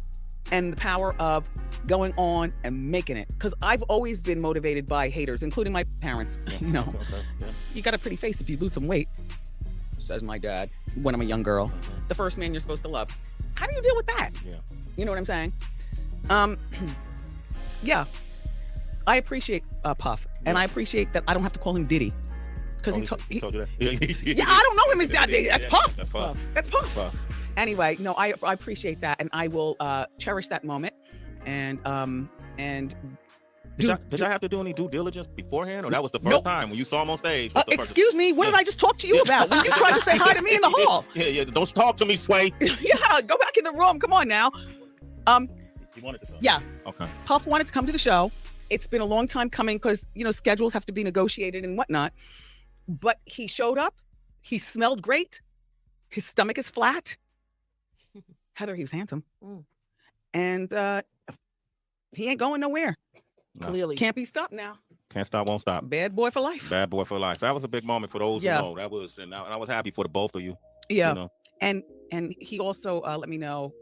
and the power of going on and making it. Because I've always been motivated by haters, including my parents. You know, you got a pretty face if you lose some weight, says my dad when I'm a young girl. The first man you're supposed to love. How do you deal with that? You know what I'm saying? Yeah. I appreciate Puff, and I appreciate that I don't have to call him Diddy. Because he told you that. Yeah, I don't know him as that Diddy. That's Puff. That's Puff. That's Puff. Anyway, no, I appreciate that, and I will cherish that moment. And did y'all have to do any due diligence beforehand, or that was the first time when you saw him on stage? Excuse me, what did I just talk to you about when you tried to say hi to me in the hall? Yeah, don't talk to me, Sway. Yeah, go back in the room. Come on now. He wanted to come. Yeah. Okay. Puff wanted to come to the show. It's been a long time coming because, schedules have to be negotiated and whatnot. But he showed up. He smelled great. His stomach is flat. Heather, he was handsome. And he ain't going nowhere. No. Clearly. Can't be stopped now. Can't stop, won't stop. Bad boy for life. Bad boy for life. That was a big moment for those who know. That was, and I was happy for the both of you. Yeah. And he also let me know,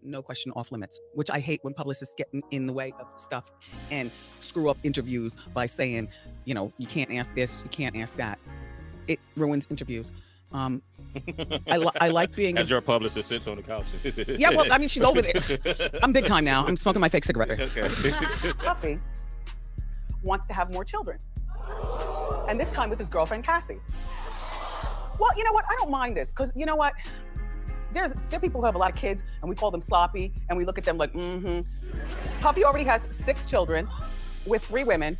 no question off limits, which I hate when publicists get in the way of stuff and screw up interviews by saying, you can't ask this, you can't ask that. It ruins interviews. I like being as your publicist sits on the couch. Yeah, well, I mean, she's over there. I'm big time now. I'm smoking my fake cigarette. Okay. Puffy wants to have more children, and this time with his girlfriend Cassie. Well, you know what? I don't mind this because you know what? There are people who have a lot of kids, and we call them sloppy, and we look at them like, Puffy already has 6 children with 3 women,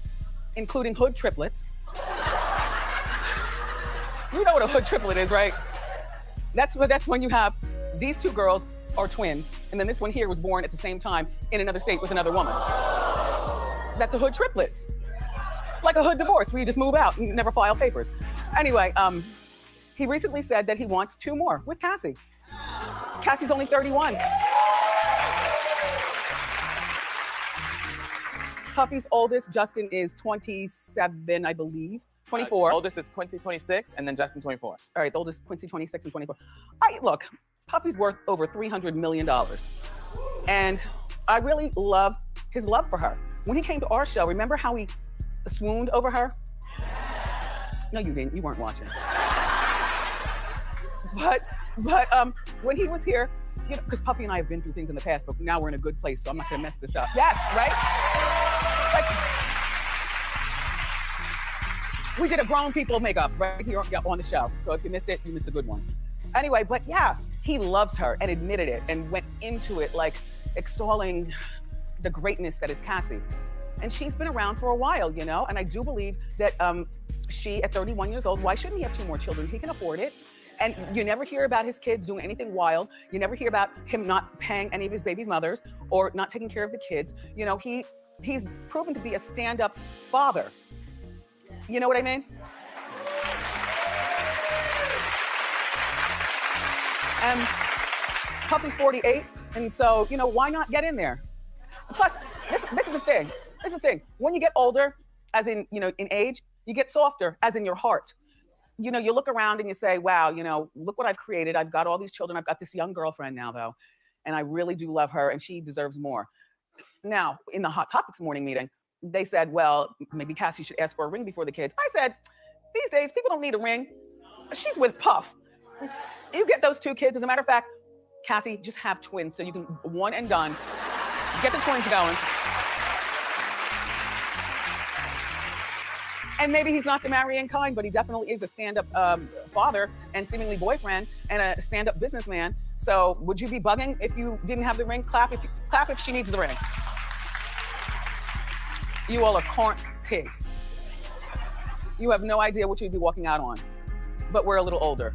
including hood triplets. You know what a hood triplet is, right? That's when you have these 2 girls are twins, and then this one here was born at the same time in another state with another woman. That's a hood triplet. Like a hood divorce, where you just move out and never file papers. Anyway, he recently said that he wants 2 more with Cassie. Cassie's only 31. Puffy's oldest, Justin, is 27, I believe. 24. Oldest is Quincy, 26, and then Justin, 24. All right, the oldest, Quincy, 26 and 24. Look, Puffy's worth over $300 million. And I really love his love for her. When he came to our show, remember how he swooned over her? No, you didn't. You weren't watching. But when he was here, because Puffy and I have been through things in the past, but now we're in a good place, so I'm not gonna mess this up. Yes, right? We did a grown people makeup right here on the show. So if you missed it, you missed a good one. Anyway, but yeah, he loves her and admitted it and went into it like extolling the greatness that is Cassie. And she's been around for a while, and I do believe that she, at 31 years old, why shouldn't he have 2 more children? He can afford it. And you never hear about his kids doing anything wild. You never hear about him not paying any of his baby's mothers or not taking care of the kids. He's proven to be a stand-up father. You know what I mean? And Puffy's 48, and so, why not get in there? Plus, this is the thing. This is the thing. When you get older, as in, in age, you get softer, as in your heart. You look around and you say, wow, look what I've created. I've got all these children. I've got this young girlfriend now, though, and I really do love her, and she deserves more. Now, in the Hot Topics morning meeting, they said, well, maybe Cassie should ask for a ring before the kids. I said, these days, people don't need a ring. She's with Puff. You get those 2 kids. As a matter of fact, Cassie, just have twins so you can one and done. Get the twins going. And maybe he's not the marrying kind, but he definitely is a stand-up father and seemingly boyfriend and a stand-up businessman. So would you be bugging if you didn't have the ring? Clap if she needs the ring. You all are corn tig. You have no idea what you'd be walking out on. But we're a little older.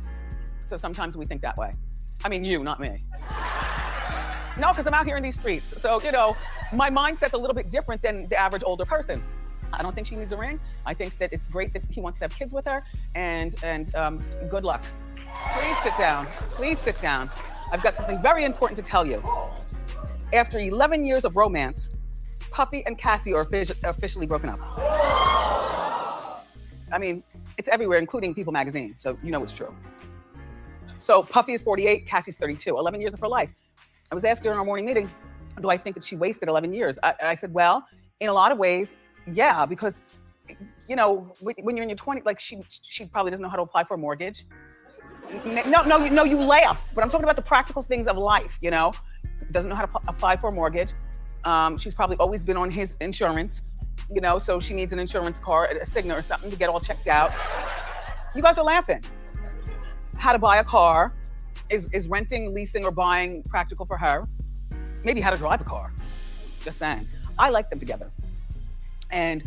So sometimes we think that way. I mean, you, not me. No, because I'm out here in these streets. So, my mindset's a little bit different than the average older person. I don't think she needs a ring. I think that it's great that he wants to have kids with her, and good luck. Please sit down. Please sit down. I've got something very important to tell you. After 11 years of romance, Puffy and Cassie are officially broken up. I mean, it's everywhere, including People magazine, so you know it's true. So Puffy is 48, Cassie's 32, 11 years of her life. I was asked during our morning meeting, do I think that she wasted 11 years? I said, well, in a lot of ways, yeah, because, when you're in your 20s, like she probably doesn't know how to apply for a mortgage. No, you laugh, but I'm talking about the practical things of life, Doesn't know how to apply for a mortgage. She's probably always been on his insurance. you know, so she needs an insurance card, a Cigna or something to get all checked out. You guys are laughing. How to buy a car. Is renting, leasing, or buying practical for her? Maybe how to drive a car. Just saying. I like them together. And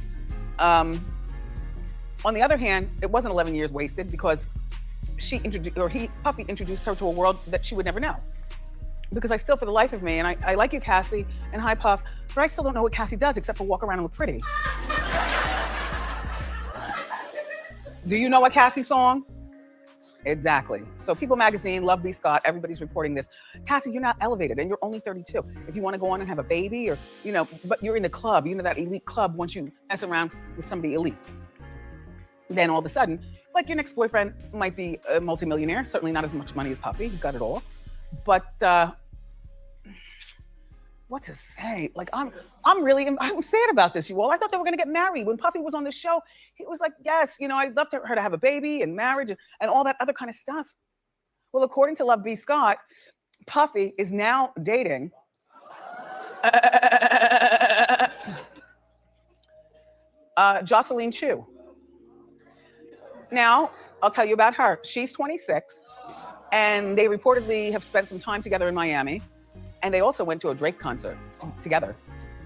on the other hand, it wasn't 11 years wasted because Puffy introduced her to a world that she would never know. Because I still, for the life of me, and I like you, Cassie, and hi, Puff, but I still don't know what Cassie does except for walk around and look pretty. Do you know a Cassie song? Exactly. So People Magazine, Love B. Scott, everybody's reporting this. Cassie, you're not elevated and you're only 32. If you want to go on and have a baby or, you know, but you're in the club, you know, that elite club once you mess around with somebody elite. Then all of a sudden, like your next boyfriend might be a multimillionaire, certainly not as much money as Puffy, he's got it all. But what to say? Like I'm sad about this, you all. I thought they were gonna get married. When Puffy was on the show, he was like, yes, you know, I'd love her to have a baby and marriage and all that other kind of stuff. Well, according to Love B. Scott, Puffy is now dating Jocelyn Chu. Now, I'll tell you about her. She's 26, and they reportedly have spent some time together in Miami. And they also went to a Drake concert together.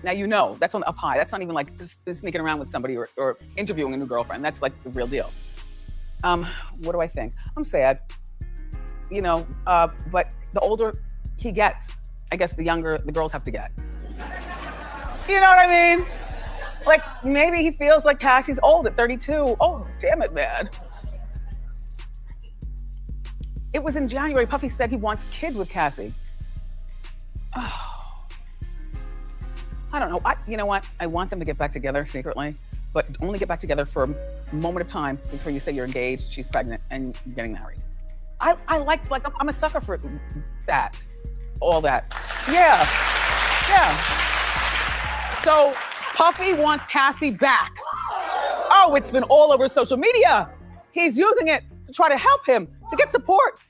Now, you know, that's on the up high. That's not even like sneaking around with somebody or interviewing a new girlfriend. That's like the real deal. What do I think? I'm sad, you know, but the older he gets, I guess the younger the girls have to get. You know what I mean? Like maybe he feels like Cassie's old at 32. Oh, damn it, man. It was in January, Puffy said he wants kids with Cassie. Oh. I don't know. You know what? I want them to get back together secretly, but only get back together for a moment of time before you say you're engaged, she's pregnant, and you're getting married. I'm a sucker for that. All that. Yeah. So Puffy wants Cassie back. Oh, it's been all over social media. He's using it to try to help him, to get support.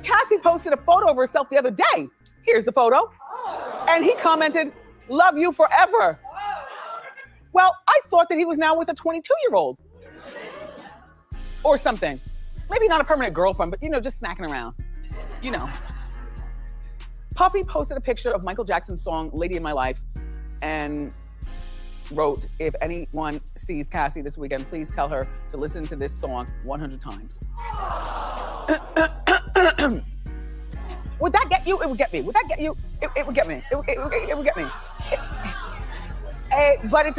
Cassie posted a photo of herself the other day. Here's the photo. And he commented, "Love you forever." Well, I thought that he was now with a 22-year-old or something. Maybe not a permanent girlfriend, but you know, just snacking around, you know. Puffy posted a picture of Michael Jackson's song, Lady in My Life, and wrote, if anyone sees Cassie this weekend, please tell her to listen to this song 100 times. Would that get you? It would get me. Would that get you? It would get me. It would get me. But it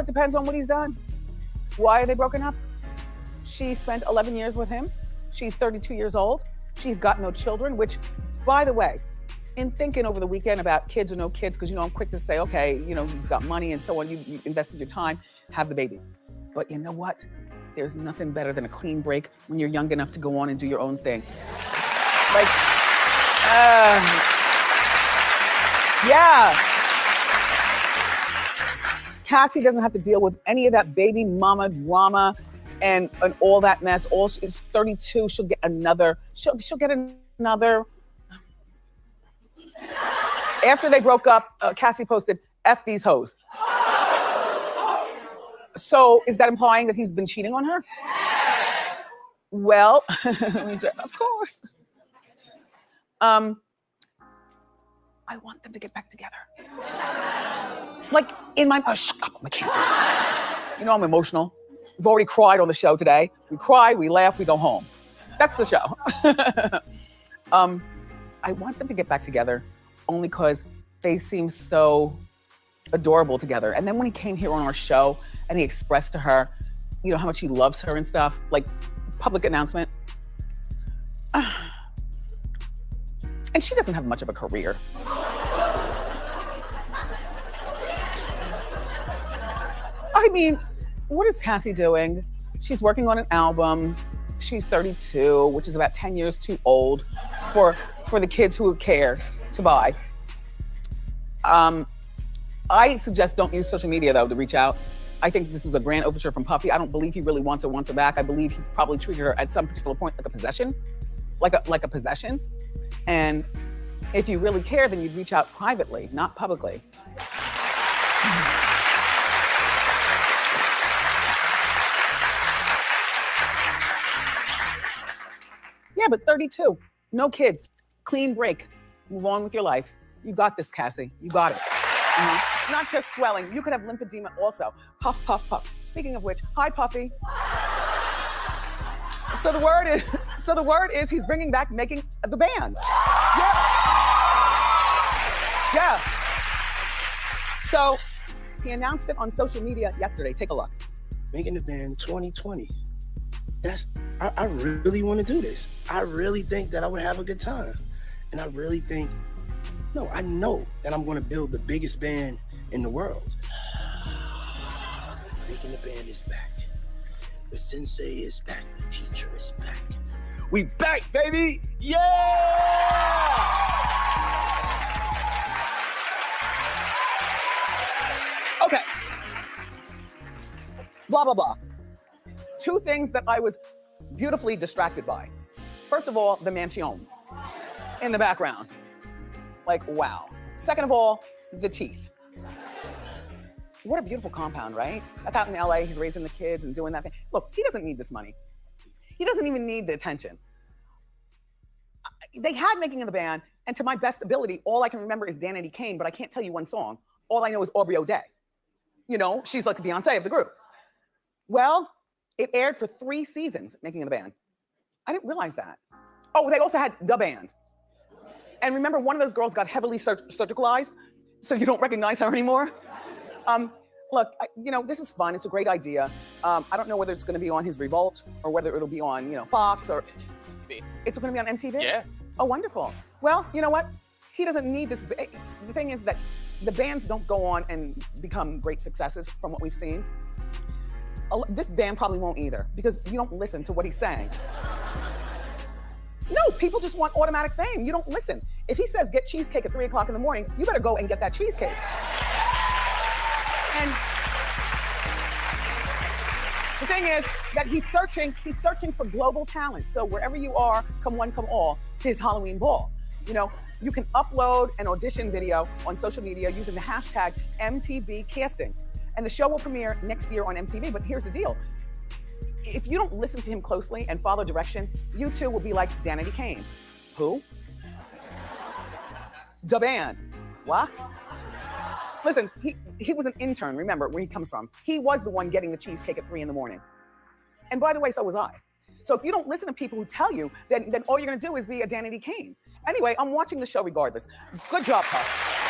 depends on what he's done. Why are they broken up? She spent 11 years with him. She's 32 years old. She's got no children, which, by the way, in thinking over the weekend about kids or no kids, because, you know, I'm quick to say, okay, you know, he's got money and so on. You invested your time, have the baby. But you know what? There's nothing better than a clean break when you're young enough to go on and do your own thing. Like, yeah. Cassie doesn't have to deal with any of that baby mama drama and all that mess. She's 32. She'll get another. She'll get another. After they broke up, Cassie posted, "F these hoes." So is that implying that he's been cheating on her? Well, we said, of course. I want them to get back together. Like in my, shut up, I can't do it. You know I'm emotional. We've already cried on the show today. We cry, we laugh, we go home. That's the show. I want them to get back together only because they seem so adorable together. And then when he came here on our show and he expressed to her, you know, how much he loves her and stuff, like public announcement. And she doesn't have much of a career. I mean, what is Cassie doing? She's working on an album. She's 32, which is about 10 years too old for the kids who would care to buy. I suggest don't use social media, though, to reach out. I think this was a grand overture from Puffy. I don't believe he really wants her back. I believe he probably treated her at some particular point like a possession, like a possession. And if you really care, then you'd reach out privately, not publicly. but 32, no kids, clean break, move on with your life. You got this, Cassie, you got it. It's not just swelling, you could have lymphedema also. Puff, puff, puff. Speaking of which, hi, Puffy. So the word is he's bringing back Making the Band. Yeah. So he announced it on social media yesterday. Take a look. Making the Band 2020. I really want to do this. I really think that I would have a good time. And I really think, no, I know that I'm going to build the biggest band in the world. Making the Band is back. The sensei is back. The teacher is back. We back, baby! Yeah! Okay. Blah, blah, blah. Two things that I was beautifully distracted by. First of all, the mansion in the background. Like, wow. Second of all, the teeth. What a beautiful compound, right? That's out in LA, he's raising the kids and doing that thing. Look, he doesn't need this money. He doesn't even need the attention. They had Making of the Band, and to my best ability, all I can remember is Danity Kane, but I can't tell you one song. All I know is Aubrey O'Day. You know, she's like the Beyonce of the group. Well, it aired for 3 seasons, Making of the Band. I didn't realize that. Oh, they also had The Band. And remember, one of those girls got heavily surgicalized, so you don't recognize her anymore. Look, you know, this is fun. It's a great idea. I don't know whether it's going to be on his Revolt or whether it'll be on, you know, Fox or it's going to be on MTV? Yeah. Oh, wonderful. Well, you know what? He doesn't need this. The thing is that the bands don't go on and become great successes from what we've seen. This band probably won't either because you don't listen to what he's saying. No, people just want automatic fame. You don't listen. If he says get cheesecake at 3 o'clock in the morning, you better go and get that cheesecake. And the thing is that he's searching for global talent. So wherever you are, come one, come all, to his Halloween ball. You know, you can upload an audition video on social media using the hashtag MTVcasting. And the show will premiere next year on MTV, but here's the deal. If you don't listen to him closely and follow direction, you too will be like Danity Kane. Who? The Band. What? Listen, he was an intern, remember where he comes from. He was the one getting the cheesecake at 3 in the morning. And by the way, so was I. So if you don't listen to people who tell you, then all you're gonna do is be a Danity Kane. Anyway, I'm watching the show regardless. Good job, Puff.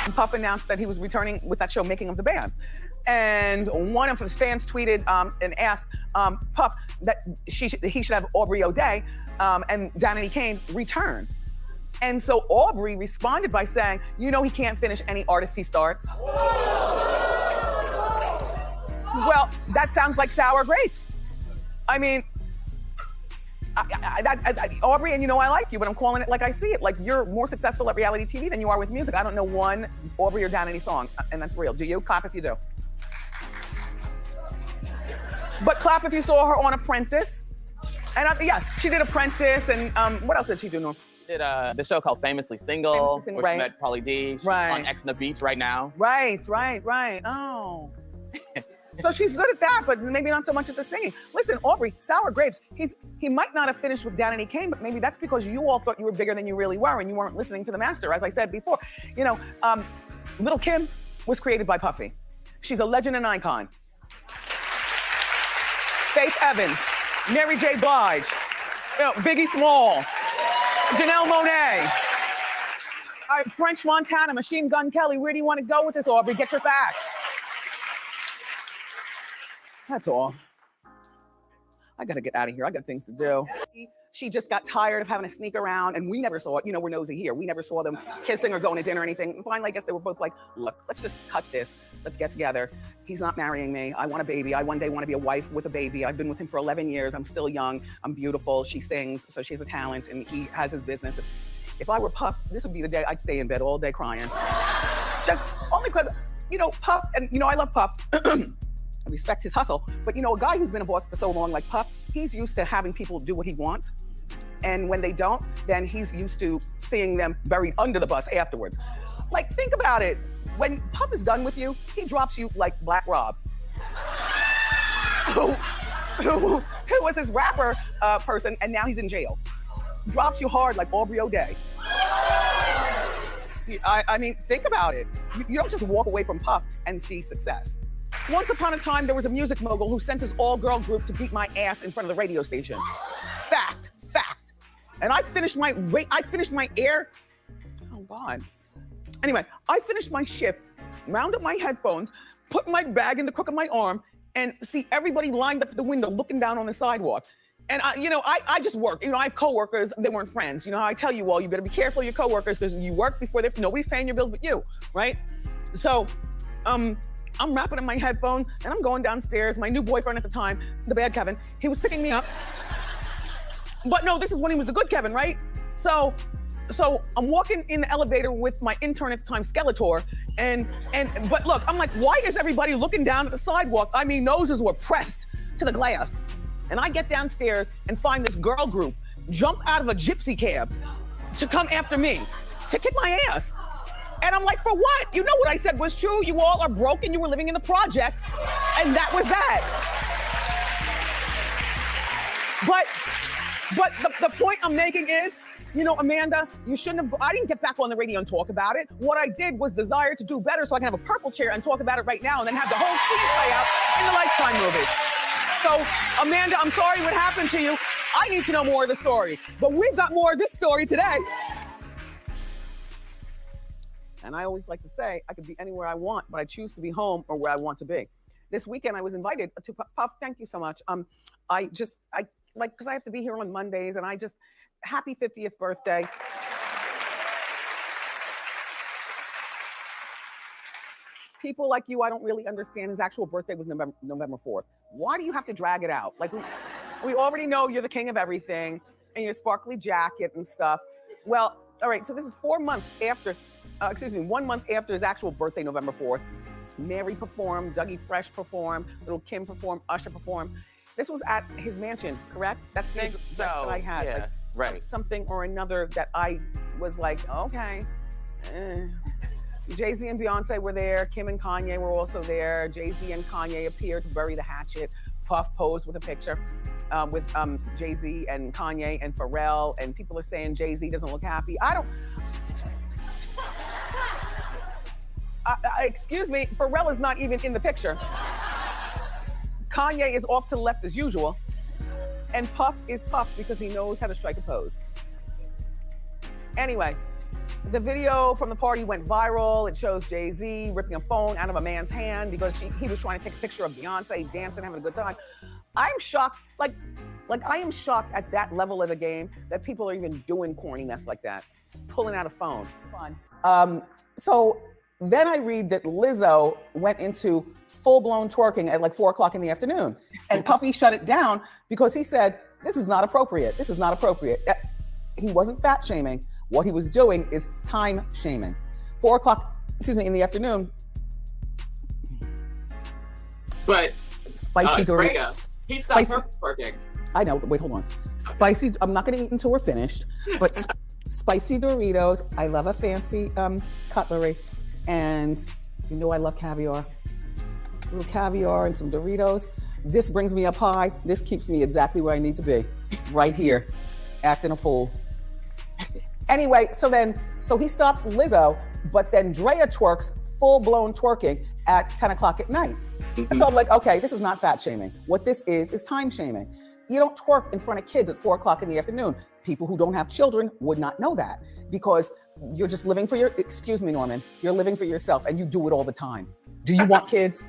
And Puff announced that he was returning with that show, Making of the Band. And one of his fans tweeted and asked Puff that he should have Aubrey O'Day and Danity Kane return. And so Aubrey responded by saying, you know he can't finish any artist he starts. Well, that sounds like sour grapes. I mean, Aubrey, and you know I like you, but I'm calling it like I see it. Like you're more successful at reality TV than you are with music. I don't know one Aubrey or Danity song, and that's real. Do you? Clap if you do. But clap if you saw her on Apprentice. And yeah, she did Apprentice, and what else did she do? Did the show called Famously Single, where right. she met Pauly D. She's Right. on X on the Beach right now. Right. Oh. So she's good at that, but maybe not so much at the singing. Listen, Aubrey, sour grapes. He might not have finished with Danity Kane, but maybe that's because you all thought you were bigger than you really were and you weren't listening to the master, as I said before. You know, Little Kim was created by Puffy. She's a legend and icon. Faith Evans, Mary J. Blige, you know, Biggie Small, Janelle Monáe, French Montana, Machine Gun Kelly. Where do you want to go with this, Aubrey? Get your facts. That's all. I gotta get out of here. I got things to do. She just got tired of having to sneak around, and we never saw it. You know, we're nosy here. We never saw them kissing or going to dinner or anything. And finally, I guess they were both like, look, let's just cut this. Let's get together. He's not marrying me. I want a baby. I one day want to be a wife with a baby. I've been with him for 11 years. I'm still young. I'm beautiful. She sings, so she has a talent, and he has his business. If I were Puff, this would be the day I'd stay in bed all day crying. Just only because, you know, Puff, and you know, I love Puff. I respect his hustle, but you know, a guy who's been a boss for so long like Puff, he's used to having people do what he wants. And when they don't, then he's used to seeing them buried under the bus afterwards. Like, think about it. When Puff is done with you, he drops you like Black Rob. who was his rapper person, and now he's in jail. Drops you hard like Aubrey O'Day. I mean, think about it. You don't just walk away from Puff and see success. Once upon a time, there was a music mogul who sent his all-girl group to beat my ass in front of the radio station. Fact. And I finished my air. Oh God. Anyway, I finished my shift, wound up my headphones, put my bag in the crook of my arm, and see everybody lined up at the window looking down on the sidewalk. And I just work. I have coworkers, they weren't friends. You know how I tell you all, you better be careful of your coworkers because you work before nobody's paying your bills but you, right? So, I'm wrapping up my headphones and I'm going downstairs. My new boyfriend at the time, the bad Kevin, he was picking me up. But no, this is when he was the good Kevin, right? So I'm walking in the elevator with my intern at the time, Skeletor, but look, I'm like, why is everybody looking down at the sidewalk? I mean, noses were pressed to the glass. And I get downstairs and find this girl group jump out of a gypsy cab to come after me, to kick my ass. And I'm like, for what? You know what I said was true. You all are broken. You were living in the projects. And that was that. But the point I'm making is, Amanda, you shouldn't have, I didn't get back on the radio and talk about it. What I did was desire to do better so I can have a purple chair and talk about it right now and then have the whole scene play out in the Lifetime movie. So, Amanda, I'm sorry what happened to you. I need to know more of the story. But we've got more of this story today. And I always like to say, I could be anywhere I want, but I choose to be home or where I want to be. This weekend, I was invited to Puff. Thank you so much. Because I have to be here on Mondays, and happy 50th birthday. People like you, I don't really understand. His actual birthday was November 4th. Why do you have to drag it out? Like, we already know you're the king of everything and your sparkly jacket and stuff. Well, all right, so this is 1 month after his actual birthday, November 4th. Mary performed, Dougie Fresh performed, Little Kim performed, Usher performed. This was at his mansion, correct? That's the best that I had. Yeah, right. Something or another that I was like, okay. Jay-Z and Beyonce were there. Kim and Kanye were also there. Jay-Z and Kanye appeared to bury the hatchet. Puff posed with a picture with Jay-Z and Kanye and Pharrell. And people are saying Jay-Z doesn't look happy. Excuse me, Pharrell is not even in the picture. Kanye is off to the left as usual. And Puff is Puff because he knows how to strike a pose. Anyway. The video from the party went viral. It shows Jay-Z ripping a phone out of a man's hand because he was trying to take a picture of Beyonce dancing, having a good time. I'm shocked, like I am shocked at that level of the game that people are even doing corny mess like that, pulling out a phone. Fun. So then I read that Lizzo went into full-blown twerking at like 4 o'clock in the afternoon, and Puffy shut it down because he said, this is not appropriate. This is not appropriate. He wasn't fat shaming. What he was doing is time shaming. 4 o'clock, in the afternoon. But spicy Doritos. He stopped working. I know, wait, hold on. Spicy, I'm not gonna eat until we're finished, but spicy Doritos. I love a fancy cutlery. And you know I love caviar. A little caviar and some Doritos. This brings me up high. This keeps me exactly where I need to be. Right here, acting a fool. Anyway, so he stops Lizzo, but then Drea twerks full-blown twerking at 10 o'clock at night. So I'm like, okay, this is not fat shaming. What this is time shaming. You don't twerk in front of kids at 4 o'clock in the afternoon. People who don't have children would not know that because you're just living for excuse me, Norman, you're living for yourself and you do it all the time. Do you want kids?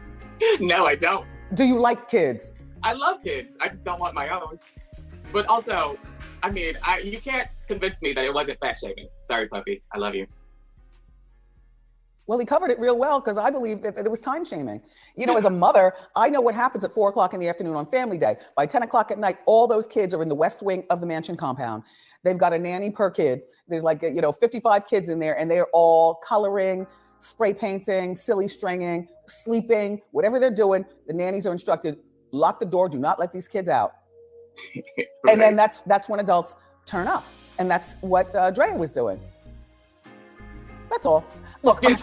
No, I don't. Do you like kids? I love kids. I just don't want my own. But also, I mean, you can't convince me that it wasn't fat shaming. Sorry, Puffy. I love you. Well, he covered it real well because I believe that it was time shaming. You know, as a mother, I know what happens at 4 o'clock in the afternoon on Family Day. By 10 o'clock at night, all those kids are in the west wing of the mansion compound. They've got a nanny per kid. There's 55 kids in there and they're all coloring, spray painting, silly stringing, sleeping, whatever they're doing. The nannies are instructed, lock the door, do not let these kids out. Right. And then that's when adults turn up. And that's what Drea was doing. That's all. Look, I'm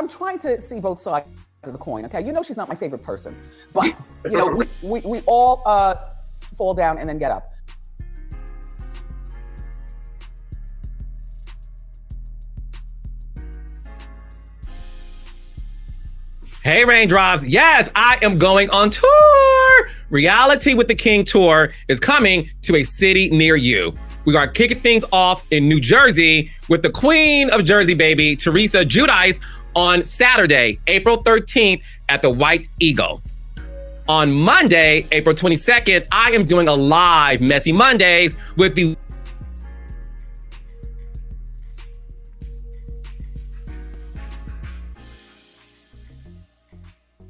trying to see both sides of the coin. Okay, you know she's not my favorite person, but you know we all fall down, and then get up. Hey, Raindrops. Yes, I am going on tour. Reality with the King tour is coming to a city near you. We are kicking things off in New Jersey with the Queen of Jersey, baby, Teresa Giudice, on Saturday, April 13th at the White Eagle. On Monday, April 22nd, I am doing a live Messy Mondays with the